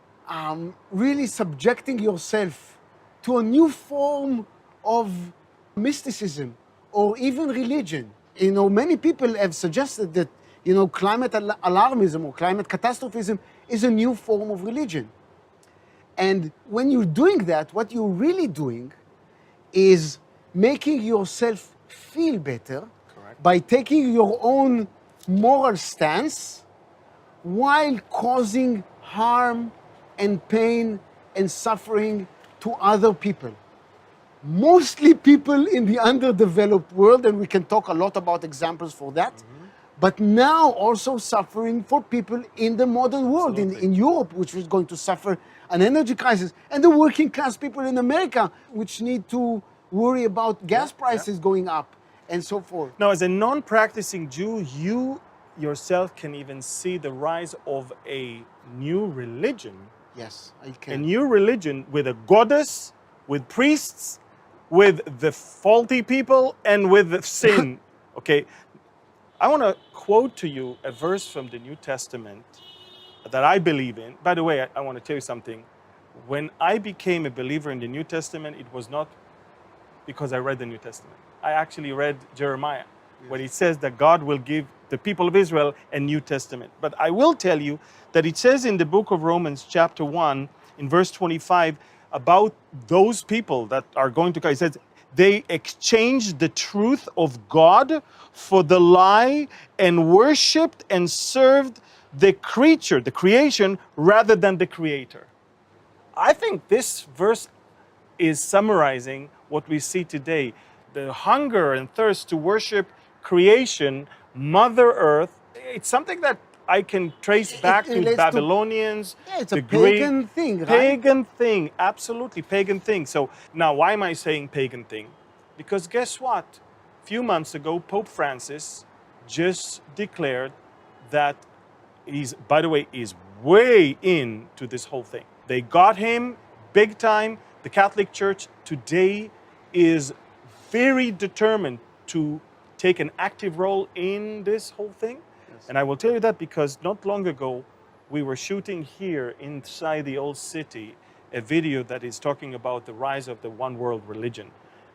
really subjecting yourself to a new form of mysticism or even religion. Many people have suggested that, climate alarmism or climate catastrophism is a new form of religion. And when you're doing that, what you're really doing is making yourself feel better Correct. by taking your own moral stance while causing harm and pain and suffering to other people. mostly people in the underdeveloped world, and we can talk a lot about examples for that. But now also suffering for people in the modern world, Absolutely. in Europe, which is going to suffer an energy crisis, and the working class people in America, which need to worry about gas prices going up and so forth. Now, as a non-practicing Jew, you yourself can even see the rise of a new religion. Yes, I A can. new religion with a goddess, with priests, with the faulty people, and with the sin. Okay, I want to quote to you a verse from the New Testament that I believe in. By the way, I want to tell you something. When I became a believer in the New Testament, it was not because I read the New Testament. I actually read Jeremiah, where it says that God will give the people of Israel a New Testament. But I will tell you that it says in the book of Romans, chapter 1, in verse 25, about those people that are going to come. It says, they exchanged the truth of God for the lie and worshiped and served the creature, the creation, rather than the creator. I think this verse is summarizing what we see today. The hunger and thirst to worship creation, Mother Earth. It's something that I can trace back to relates to- Babylonians, Yeah, it's a the Greek. pagan thing, right? Pagan thing, absolutely pagan thing. So now, why am I saying pagan thing? Because guess what? A few months ago, Pope Francis just declared that he's, by the way, is way into this whole thing. They got him big time. The Catholic Church today is very determined to take an active role in this whole thing. Yes. And I will tell you that because not long ago, we were shooting here inside the old city a video that is talking about the rise of the one world religion.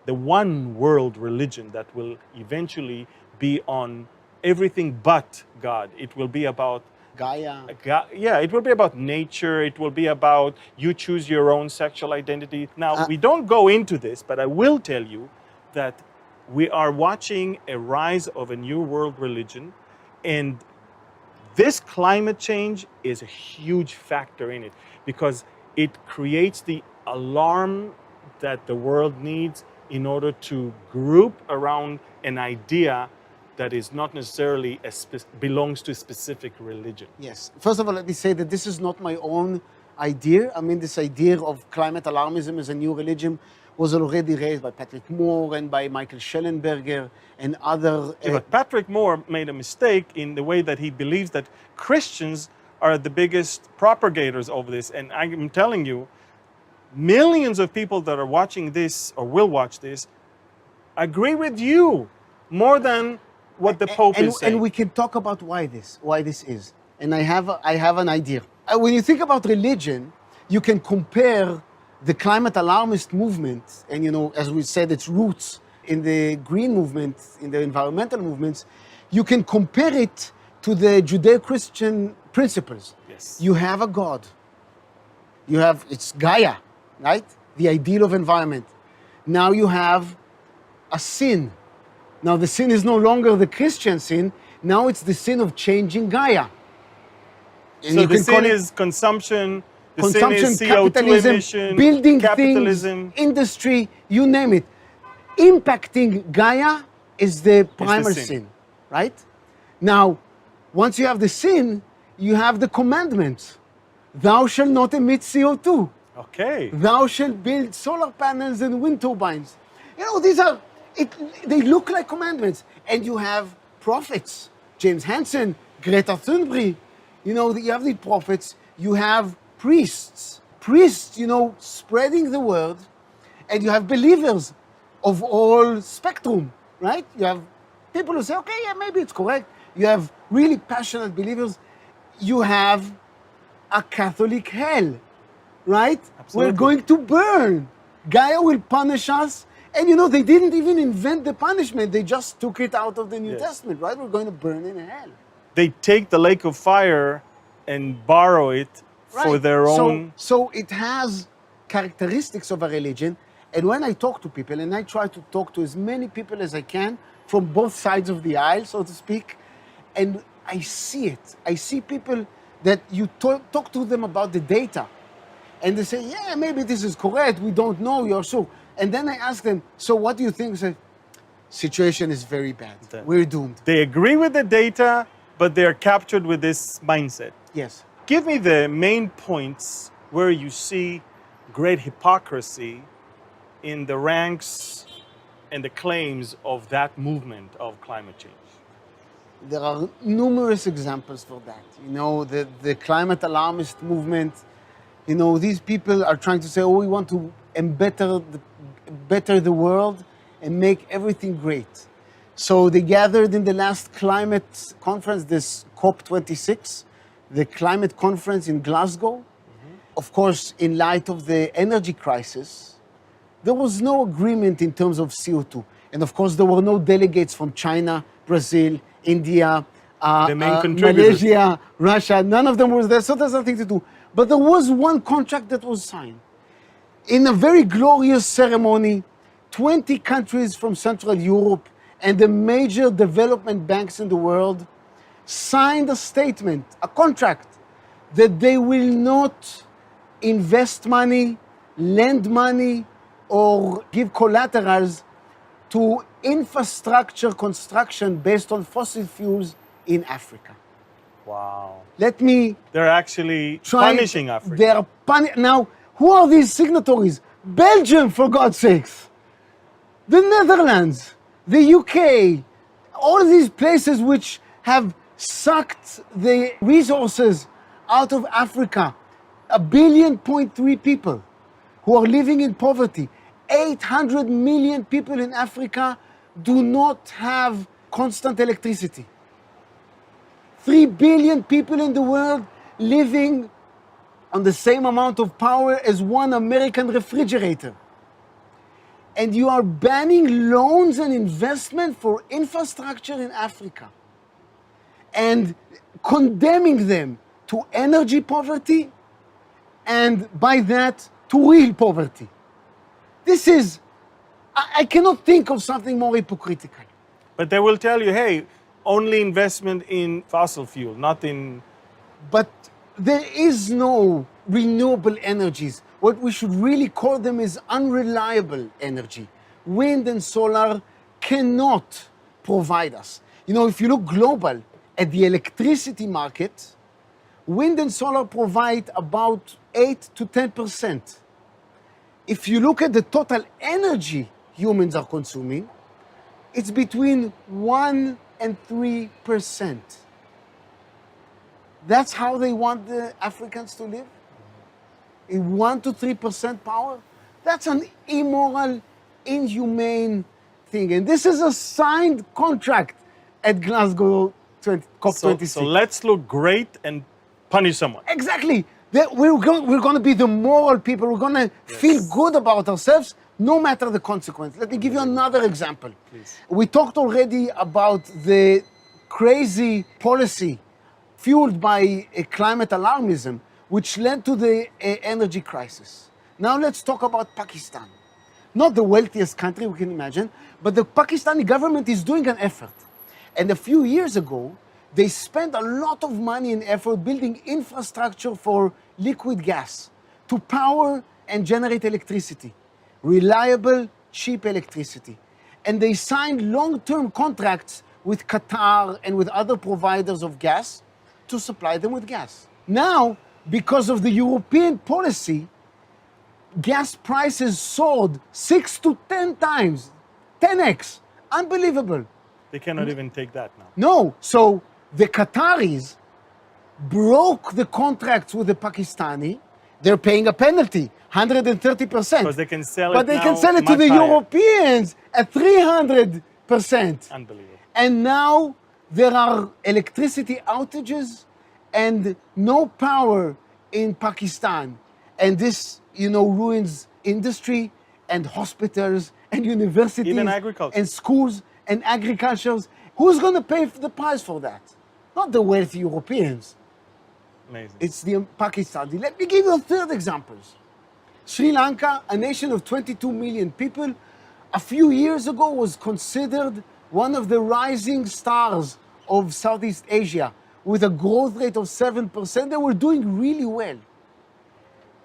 The one world religion that will eventually be on everything but God. It will be about Gaia. yeah, it will be about nature. It will be about you choose your own sexual identity. Now, we don't go into this, but I will tell you that we are watching a rise of a new world religion, and this climate change is a huge factor in it because it creates the alarm that the world needs in order to group around an idea that is not necessarily belongs to a specific religion. Yes. First of all, let me say that this is not my own idea. I mean, this idea of climate alarmism as a new religion was already raised by Patrick Moore and by Michael Schellenberger and other. Yeah, but Patrick Moore made a mistake in the way that he believes that Christians are the biggest propagators of this. And I'm telling you, millions of people that are watching this or will watch this agree with you more than what the Pope is saying. And we can talk about why this is. And I have an idea. When you think about religion, you can compare the climate alarmist movement, and as we said, its roots in the green movement, in the environmental movements, you can compare it to the Judeo-Christian principles. Yes. You have a God. It's Gaia, right? The ideal of environment. Now you have a sin. Now the sin is no longer the Christian sin. Now it's the sin of changing Gaia. And so you the can call sin it is consumption, the consumption, sin is CO2 capitalism, emission, building capitalism. things, industry, you name it. Impacting Gaia is the primary sin. sin, right? Now, once you have the sin, you have the commandments. Thou shalt not emit CO2. Okay. Thou shalt build solar panels and wind turbines. They look like commandments. And you have prophets. James Hansen, Greta Thunberg. You have the prophets. You have priests. Priests, spreading the word. And you have believers of all spectrum, right? You have people who say, okay, yeah, maybe it's correct. You have really passionate believers. You have a Catholic hell, right? Absolutely. We're going to burn. Gaia will punish us. And they didn't even invent the punishment. They just took it out of the New Testament, right? We're going to burn in hell. They take the lake of fire and borrow it for their own. So it has characteristics of a religion. And when I talk to people, and I try to talk to as many people as I can from both sides of the aisle, so to speak, and I see it. I see people that you talk to them about the data. And they say, yeah, maybe this is correct. We don't know. You're sure. And then I ask them, so what do you think? They say, situation is very bad. We're doomed. They agree with the data, but they're captured with this mindset. Yes. Give me the main points where you see great hypocrisy in the ranks and the claims of that movement of climate change. There are numerous examples for that. You know, the climate alarmist movement, you know, these people are trying to say, oh, we want to better the world and make everything great. So they gathered in the last climate conference, this COP26, the climate conference in Glasgow. Of course, in light of the energy crisis, there was no agreement in terms of CO2. And of course, there were no delegates from China, Brazil, India, The main contributors. Malaysia, Russia. None of them was there, so there's nothing to do. But there was one contract that was signed. In a very glorious ceremony, 20 countries from Central Europe and the major development banks in the world signed a statement, a contract, that they will not invest money, lend money, or give collaterals to infrastructure construction based on fossil fuels in Africa. Wow. Let me They're actually try. punishing Africa. They are now, who are these signatories? Belgium, for God's sakes. The Netherlands, the UK, all these places which have sucked the resources out of Africa. 1.3 billion people who are living in poverty. 800 million people in Africa do not have constant electricity. 3 billion people in the world living on the same amount of power as one American refrigerator. And you are banning loans and investment for infrastructure in Africa and condemning them to energy poverty and by that to real poverty. This is, I cannot think of something more hypocritical. But they will tell you, hey, only investment in fossil fuel, not in... But there is no renewable energies. What we should really call them is unreliable energy. Wind and solar cannot provide us. You know, if you look global at the electricity market, wind and solar provide about 8 to 10%. If you look at the total energy humans are consuming, it's between 1 and 3%. That's how they want the Africans to live? In 1 to 3% power? That's an immoral, inhumane thing. And this is a signed contract at Glasgow COP26. So let's look great and punish someone. Exactly. We're going to be the moral people. We're going to feel good about ourselves, no matter the consequence. Let me give you another example. Please. We talked already about the crazy policy fueled by climate alarmism, which led to the energy crisis. Now let's talk about Pakistan. Not the wealthiest country we can imagine, but the Pakistani government is doing an effort. And a few years ago, they spent a lot of money and effort building infrastructure for liquid gas to power and generate electricity. Reliable, cheap electricity. And they signed long-term contracts with Qatar and with other providers of gas to supply them with gas. Now, because of the European policy, gas prices soared 6 to 10 times, 10x. Unbelievable. They cannot even take that now. No, so the Qataris broke the contracts with the Pakistani. They're paying a penalty, 130%. Because they can sell it But they now can sell it to much the higher. Europeans at 300%. Unbelievable. And now there are electricity outages and no power in Pakistan. And this, you know, ruins industry and hospitals and universities. Even agriculture. And schools and agricultures. Who's going to pay the price for that? Not the wealthy Europeans. Amazing. It's the Pakistani. Let me give you a third example. Sri Lanka, a nation of 22 million people, a few years ago was considered one of the rising stars of Southeast Asia with a growth rate of 7%. They were doing really well.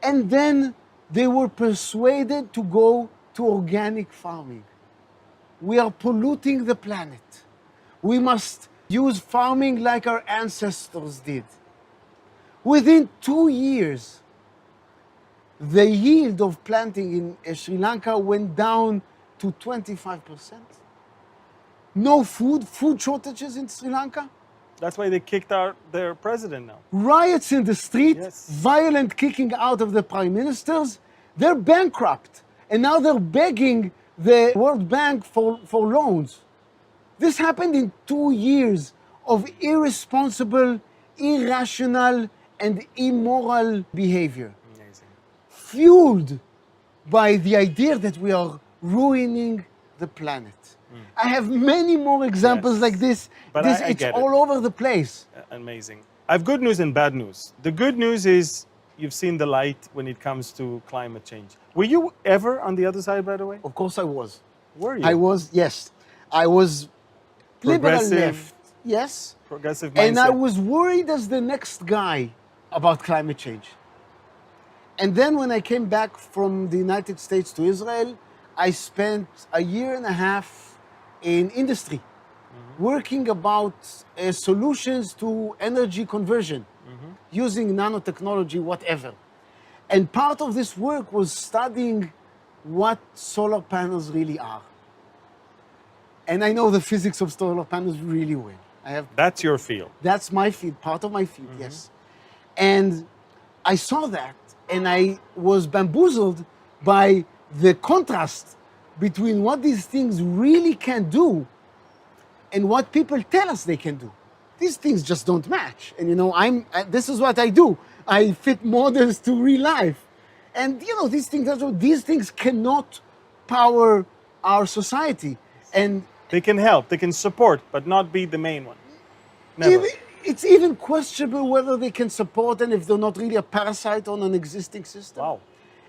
And then they were persuaded to go to organic farming. We are polluting the planet. We must use farming like our ancestors did. Within 2 years, the yield of planting in Sri Lanka went down to 25%. No food shortages in Sri Lanka. That's why they kicked out their president now. Riots in the street, Yes. violent kicking out of the prime ministers. They're bankrupt. And now they're begging the World Bank for loans. This happened in 2 years of irresponsible, irrational, and immoral behavior, Amazing. fueled by the idea that we are ruining the planet. I have many more examples Yes. like this. But I It's get it. all over the place. Amazing. I have good news and bad news. The good news is you've seen the light when it comes to climate change. Were you ever on the other side, by the way? Of course I was. Were you? I was, yes. I was liberal Progressive. left. Yes. Progressive mindset. And I was worried as the next guy about climate change. And then when I came back from the United States to Israel, I spent a year and a half in industry, working about solutions to energy conversion, using nanotechnology, whatever. And part of this work was studying what solar panels really are. And I know the physics of solar panels really well. That's your field. That's my field, part of my field, yes. And I saw that, and I was bamboozled by the contrast between what these things really can do and what people tell us they can do. These things just don't match. And this is what I do. I fit models to real life. And these things cannot power our society. And They can help, they can support, but not be the main one. Never. it's even questionable whether they can support and if they're not really a parasite on an existing system. Wow.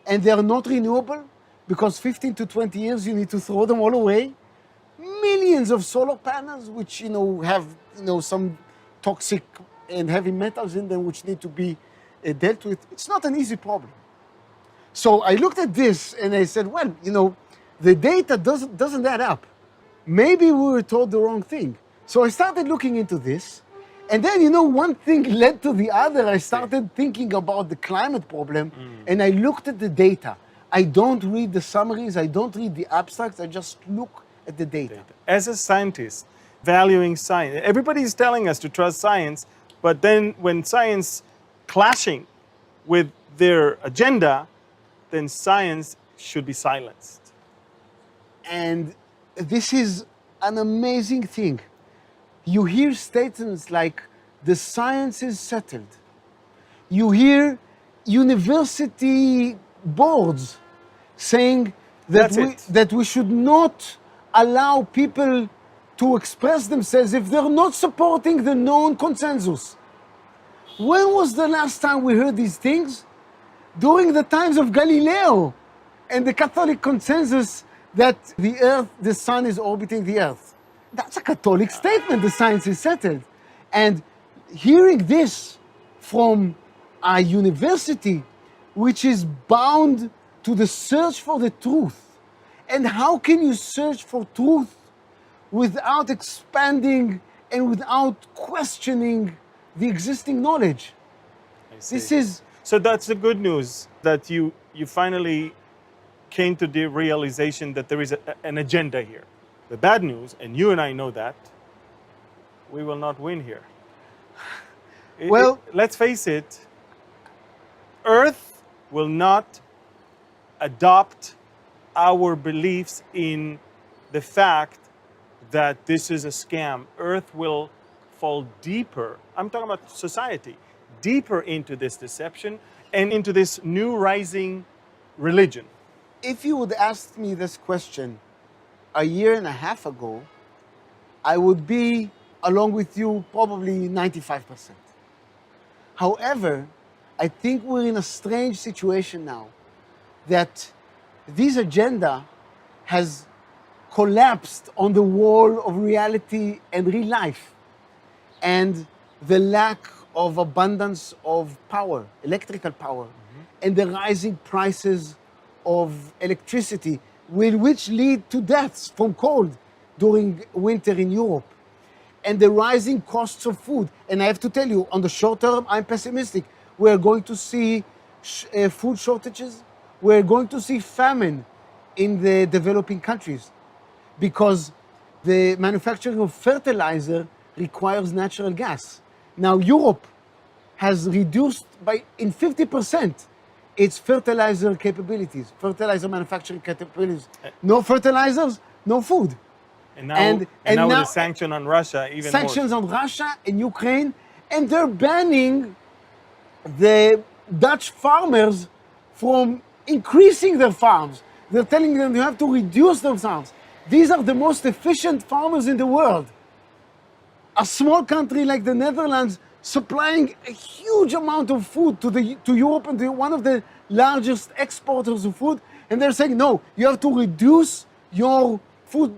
And they are not renewable because 15 to 20 years you need to throw them all away. Millions of solar panels which have some toxic and heavy metals in them which need to be dealt with. It's not an easy problem. So I looked at this and I said, well, the data doesn't add up. Maybe we were told the wrong thing. So I started looking into this. And then, one thing led to the other. I started thinking about the climate problem and I looked at the data. I don't read the summaries, I don't read the abstracts, I just look at the data. As a scientist, valuing science, everybody is telling us to trust science, but then when science clashing with their agenda, then science should be silenced. And this is an amazing thing. You hear statements like, the science is settled. You hear university boards saying that we should not allow people to express themselves if they're not supporting the known consensus. When was the last time we heard these things? During the times of Galileo and the Catholic consensus that the sun is orbiting the earth. That's a Catholic statement, the science is settled. And hearing this from a university which is bound to the search for the truth, and how can you search for truth without expanding and without questioning the existing knowledge? So that's the good news, that you finally came to the realization that there is an agenda here. The bad news, and you and I know that, we will not win here. Let's face it, Earth will not adopt our beliefs in the fact that this is a scam. Earth will fall deeper, I'm talking about society, deeper into this deception and into this new rising religion. If you would ask me this question a year and a half ago, I would be, along with you, probably 95%. However, I think we're in a strange situation now that this agenda has collapsed on the wall of reality and real life, and the lack of abundance of power, electrical power, and the rising prices of electricity, which lead to deaths from cold during winter in Europe, and the rising costs of food. And I have to tell you, on the short term, I'm pessimistic. We're going to see food shortages. We're going to see famine in the developing countries because the manufacturing of fertilizer requires natural gas. Now, Europe has reduced in 50% its fertilizer capabilities, fertilizer manufacturing capabilities. No fertilizers, no food. And now, with the sanction on Russia, even sanctions more. on Russia and Ukraine, and they're banning the Dutch farmers from increasing their farms. They're telling them you have to reduce their farms. These are the most efficient farmers in the world. A small country like the Netherlands supplying a huge amount of food to Europe and one of the largest exporters of food, and they're saying, no, you have to reduce your food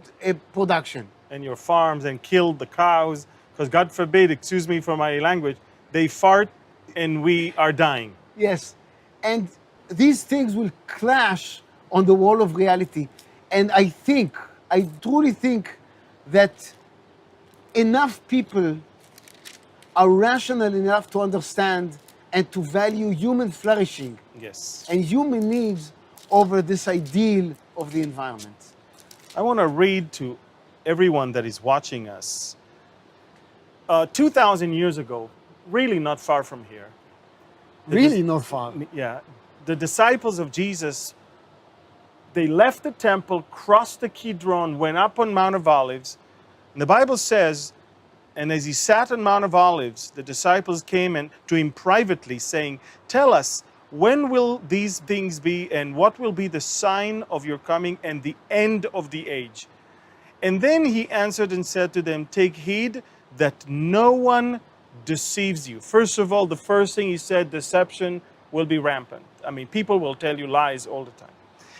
production. And your farms and kill the cows, because God forbid, excuse me for my language, they fart and we are dying. Yes, and these things will clash on the wall of reality. And I truly think that enough people are rational enough to understand and to value human flourishing Yes. and human needs over this ideal of the environment. I want to read to everyone that is watching us. 2,000 years ago, really not far from here. Really not far. Yeah. The disciples of Jesus, they left the temple, crossed the Kidron, went up on Mount of Olives. And the Bible says, and as he sat on Mount of Olives, the disciples came to him privately, saying, "Tell us, when will these things be, and what will be the sign of your coming and the end of the age?" And then he answered and said to them, "Take heed that no one deceives you." First of all, the first thing he said, deception will be rampant. I mean, people will tell you lies all the time.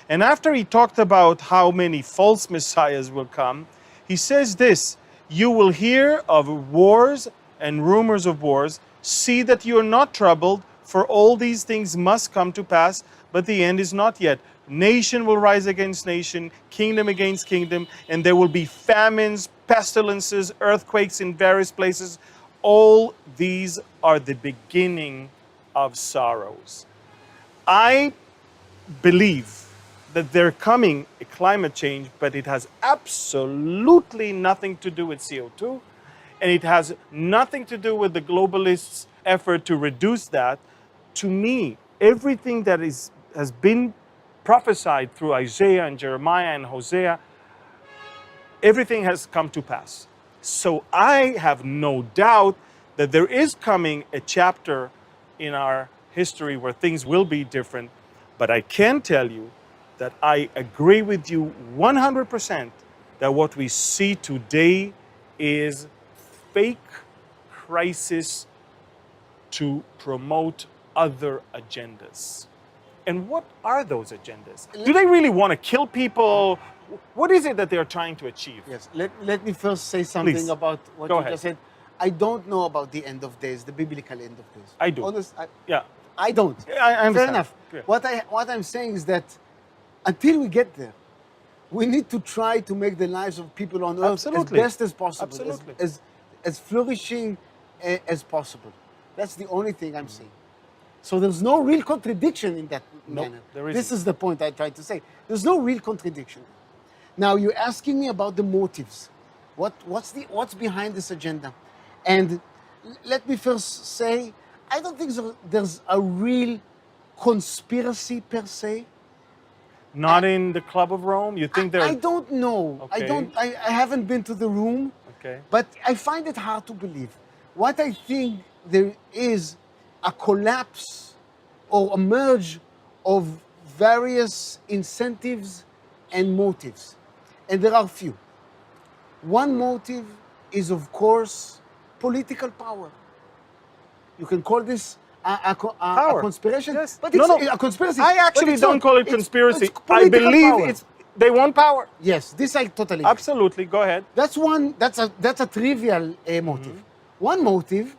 And after he talked about how many false messiahs will come, he says this, "You will hear of wars and rumors of wars. See that you are not troubled, for all these things must come to pass, but the end is not yet. Nation will rise against nation, kingdom against kingdom, and there will be famines, pestilences, earthquakes in various places. All these are the beginning of sorrows." I believe that they're coming a climate change, but it has absolutely nothing to do with CO2, and it has nothing to do with the globalists' effort to reduce that. To me, everything that has been prophesied through Isaiah and Jeremiah and Hosea, everything has come to pass. So I have no doubt that there is coming a chapter in our history where things will be different, but I can tell you that I agree with you 100% that what we see today is fake crisis to promote other agendas. And what are those agendas? Do they really want to kill people? What is it that they're trying to achieve? Yes, let me first say something Please. about what Go you ahead. just said. I don't know about the end of days, the biblical end of days. I do. Yeah. I don't. I understand. Fair enough. Yeah. What I'm saying is that until we get there, we need to try to make the lives of people on earth Absolutely. as best as possible, Absolutely. as flourishing as possible. That's the only thing I'm saying. So there's no real contradiction in that manner. there isn't. This is the point I tried to say. There's no real contradiction. Now you're asking me about the motives. What's behind this agenda? And let me first say, I don't think there's a real conspiracy per se. Not in the Club of Rome? You think I don't know. Okay. I haven't been to the room, Okay. but I find it hard to believe. What I think there is a collapse or a merge of various incentives and motives. And there are few. One motive is, of course, political power. You can call this a conspiration, Yes. but it's a conspiracy. I actually but it's don't not. call it It's- conspiracy. it's I political believe power. they want power. Yes, this I totally agree. Absolutely. Go ahead. That's one. That's a trivial motive. Mm-hmm. One motive,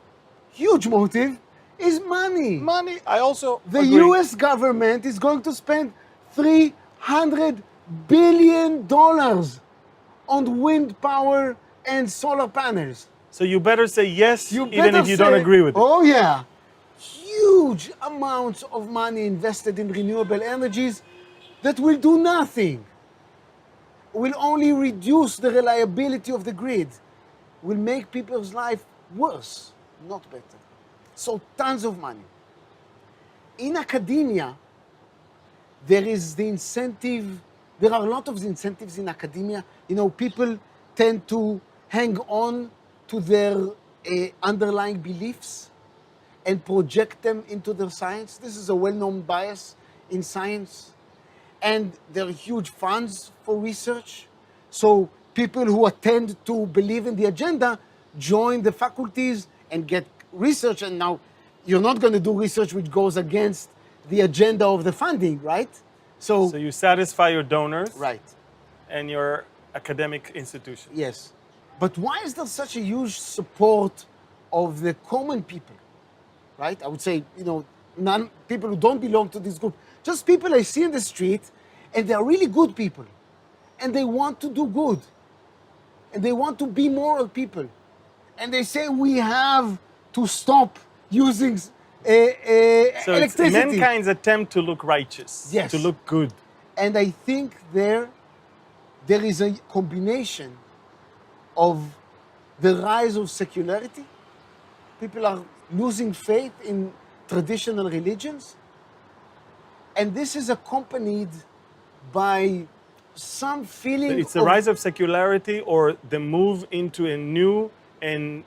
huge motive, is money. Money. I also The agree. US government is going to spend $300 billion on wind power and solar panels. So you better say yes, You even better if you don't say, agree with it. oh yeah, huge amounts of money invested in renewable energies that will do nothing, will only reduce the reliability of the grid, will make people's life worse, not better. So tons of money. In academia, there is the incentive, there are a lot of incentives in academia. You know, people tend to hang on to their underlying beliefs and project them into their science. This is a well-known bias in science. And there are huge funds for research. So people who attend to believe in the agenda join the faculties and get research. And now you're not going to do research which goes against the agenda of the funding, right? So you satisfy your donors Right. and your academic institution. Yes. But why is there such a huge support of the common people? Right? I would say, you know, people who don't belong to this group, just people I see in the street, and they're really good people. And they want to do good. And they want to be moral people. And they say we have to stop using So it's electricity. mankind's attempt to look righteous, Yes. to look good. And I think there is a combination of the rise of secularity. People are losing faith in traditional religions. And this is accompanied by some feeling But it's the rise of secularity or the move into a new and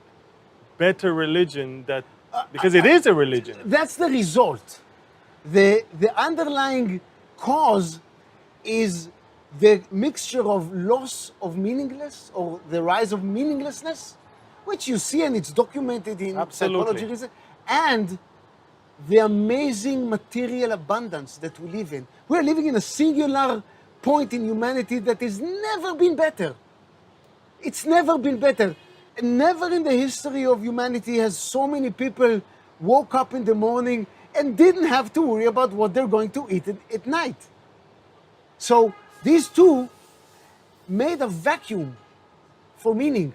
better religion that, because it is a religion. That's the result. The underlying cause is the mixture of loss of meaningless or the rise of meaninglessness, which you see and it's documented in Absolutely. psychology, and the amazing material abundance that we live in. We're living in a singular point in humanity that has never been better. It's never been better. And never in the history of humanity has so many people woke up in the morning and didn't have to worry about what they're going to eat at night. So these two made a vacuum for meaning,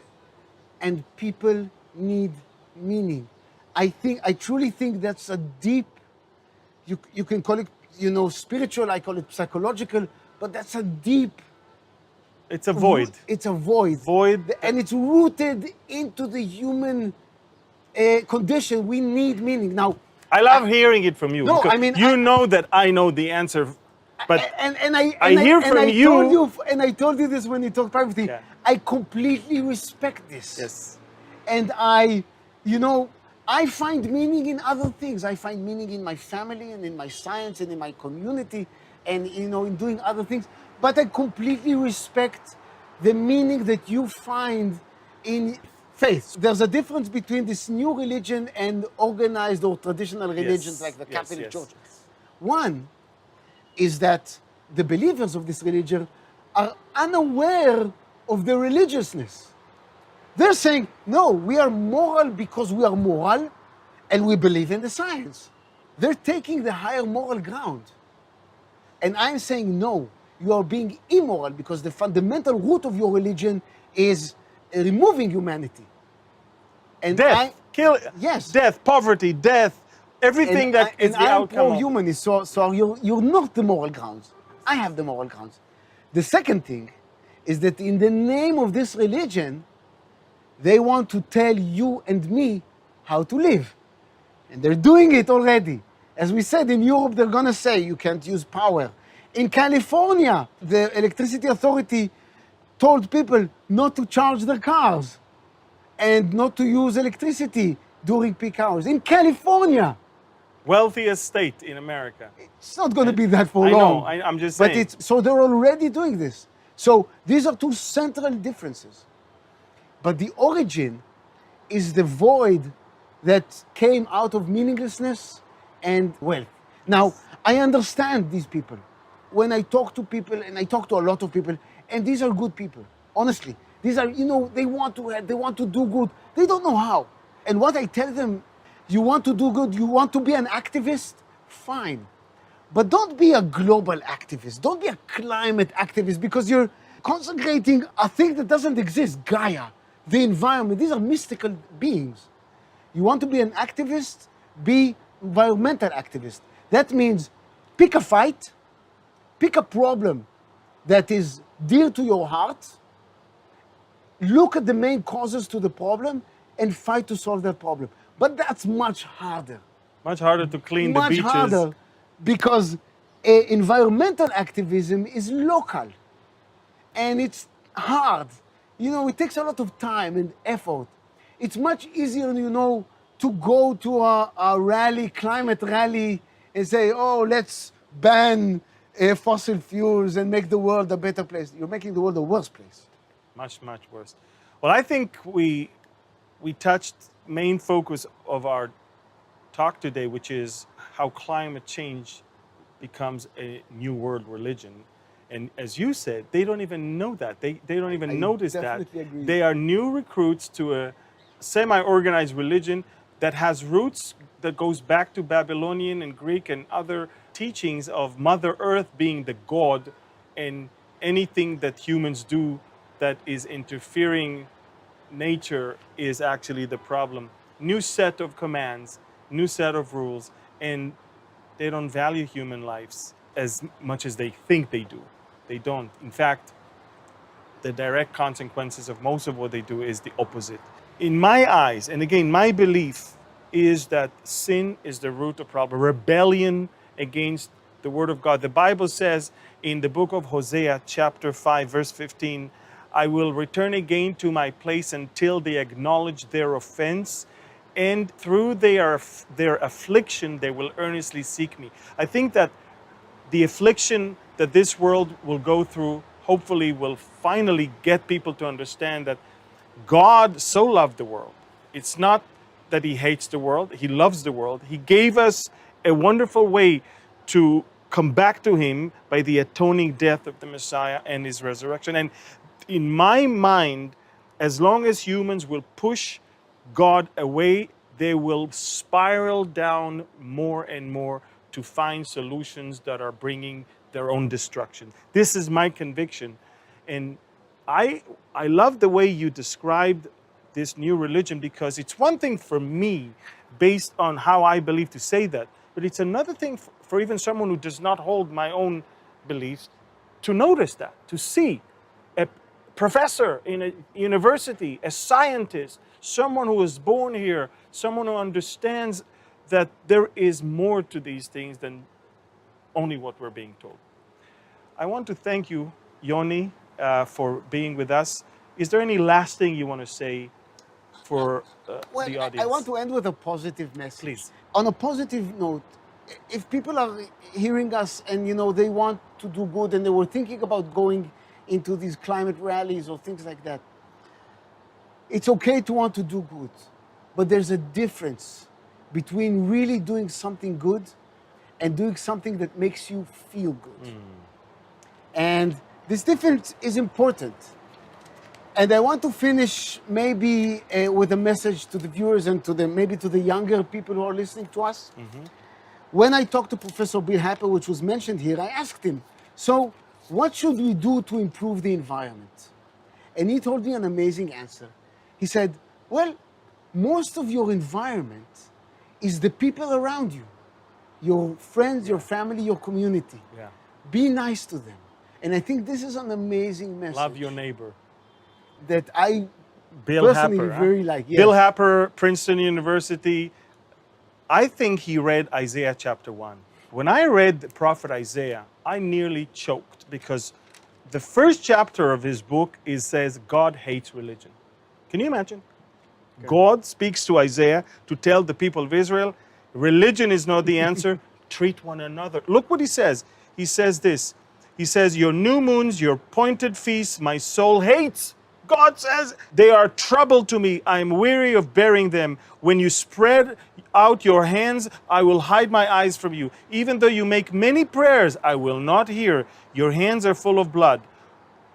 and people need meaning. I truly think that's a deep, you can call it, you know, spiritual, I call it psychological, but that's a deep, It's a void. it's a void. Void. And it's rooted into the human condition. We need meaning. Now, I love hearing it from you. No, because I mean, you know that I know the answer, but I hear and from I you. Told you. And I told you this when you talked privately. Yeah. I completely respect this. Yes. And I find meaning in other things. I find meaning in my family and in my science and in my community and, in doing other things. But I completely respect the meaning that you find in faith. There's a difference between this new religion and organized or traditional religions like the Catholic Church. One is that the believers of this religion are unaware of the religiousness. They're saying, no, we are moral because we are moral and we believe in the science. They're taking the higher moral ground. And I'm saying, no, you are being immoral because the fundamental root of your religion is removing humanity. And Death, death, poverty, death, everything that is the I'm outcome of... pro-humanist, so you're not the moral grounds. I have the moral grounds. The second thing is that in the name of this religion, they want to tell you and me how to live. And they're doing it already. As we said, in Europe, they're going to say you can't use power. In California, the electricity authority told people not to charge their cars and not to use electricity during peak hours. In California. Wealthiest state in America. It's not going to be that for long. I know, I'm just saying. So they're already doing this. So these are two central differences. But the origin is the void that came out of meaninglessness and wealth. Now, I understand these people. When I talk to people, and I talk to a lot of people, and these are good people, honestly. These are, they want to do good. They don't know how. And what I tell them, You want to do good, you want to be an activist, fine. But don't be a global activist. Don't be a climate activist because you're consecrating a thing that doesn't exist, Gaia, the environment. These are mystical beings. You want to be an activist, be environmental activist. That means pick a fight, pick a problem that is dear to your heart, look at the main causes to the problem, and fight to solve that problem. But that's much harder. Much harder to clean the Much beaches. harder because environmental activism is local and it's hard. You know, it takes a lot of time and effort. It's much easier, you know, to go to a rally, climate rally, and say, oh, let's ban fossil fuels and make the world a better place. You're making the world a worse place. Much, much worse. Well, I think we touched main focus of our talk today, which is how climate change becomes a new world religion. And as you said, they don't even know that. They don't even notice that. Agree. They are new recruits to a semi-organized religion that has roots that goes back to Babylonian and Greek and other teachings of Mother Earth being the god, and anything that humans do that is interfering nature is actually the problem. New set of commands, new set of rules, and they don't value human lives as much as they think they do. They don't. In fact, the direct consequences of most of what they do is the opposite. In my eyes, and again, my belief is that sin is the root of problem, rebellion against the word of God. The Bible says in the book of Hosea, chapter 5, verse 15, I will return again to my place until they acknowledge their offense, and through their affliction they will earnestly seek me. I think that the affliction that this world will go through hopefully will finally get people to understand that God so loved the world. It's not that he hates the world, he loves the world. He gave us a wonderful way to come back to him by the atoning death of the Messiah and his resurrection. And in my mind, as long as humans will push God away, they will spiral down more and more to find solutions that are bringing their own destruction. This is my conviction. And I love the way you described this new religion, because it's one thing for me, based on how I believe, to say that, but it's another thing for even someone who does not hold my own beliefs to notice that, to see a professor in a university, a scientist, someone who was born here, someone who understands that there is more to these things than only what we're being told. I want to thank you, Yoni, for being with us. Is there any last thing you want to say for the audience? I want to end with a positive message. Please. On a positive note, if people are hearing us and you know they want to do good and they were thinking about going into these climate rallies or things like that, it's okay to want to do good, but there's a difference between really doing something good and doing something that makes you feel good. And this difference is important. And I want to finish maybe with a message to the viewers and to maybe to the younger people who are listening to us. When I talked to Professor Bill Happer, which was mentioned here, I asked him, so what should we do to improve the environment? And he told me an amazing answer. He said, well, most of your environment is the people around you, your friends, your family, your community. Yeah. Be nice to them. And I think this is an amazing message. Love your neighbor. That I Bill personally Happer, very like. Yes. Bill Happer, Princeton University. I think he read Isaiah chapter 1. When I read the prophet Isaiah, I nearly choked, because the first chapter of his book says God hates religion. Can you imagine? Okay. God speaks to Isaiah to tell the people of Israel, religion is not the answer, treat one another. Look what he says. He says this. He says, your new moons, your appointed feasts, my soul hates. God says, they are trouble to me. I am weary of bearing them. When you spread out your hands, I will hide my eyes from you. Even though you make many prayers, I will not hear. Your hands are full of blood.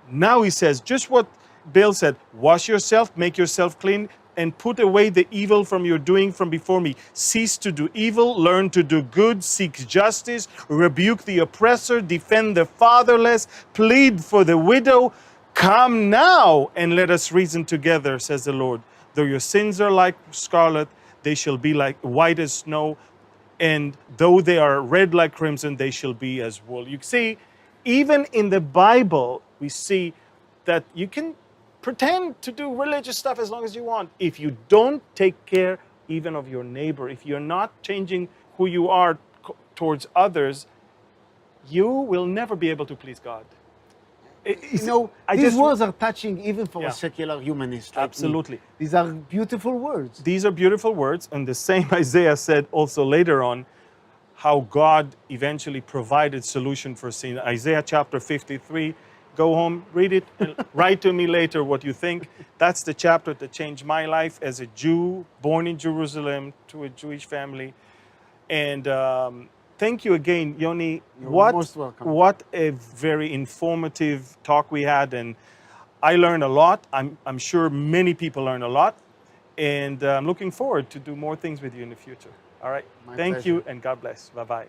Now he says, just what Bill said, wash yourself, make yourself clean, and put away the evil from your doing from before me. Cease to do evil, learn to do good, seek justice, rebuke the oppressor, defend the fatherless, plead for the widow. Come now and let us reason together, says the Lord. Though your sins are like scarlet, they shall be like white as snow. And though they are red like crimson, they shall be as wool. You see, even in the Bible, we see that you can pretend to do religious stuff as long as you want. If you don't take care even of your neighbor, if you're not changing who you are towards others, you will never be able to please God. You know, these words are touching even for a secular humanist like Absolutely. me. These are beautiful words. These are beautiful words, and the same Isaiah said also later on how God eventually provided solution for sin. Isaiah chapter 53, go home, read it, and write to me later what you think. That's the chapter that changed my life as a Jew, born in Jerusalem to a Jewish family. And thank you again, Yoni. You're most welcome. What a very informative talk we had, and I learned a lot. I'm sure many people learned a lot, and I'm looking forward to do more things with you in the future. All right. My Thank pleasure. you, and God bless. Bye-bye.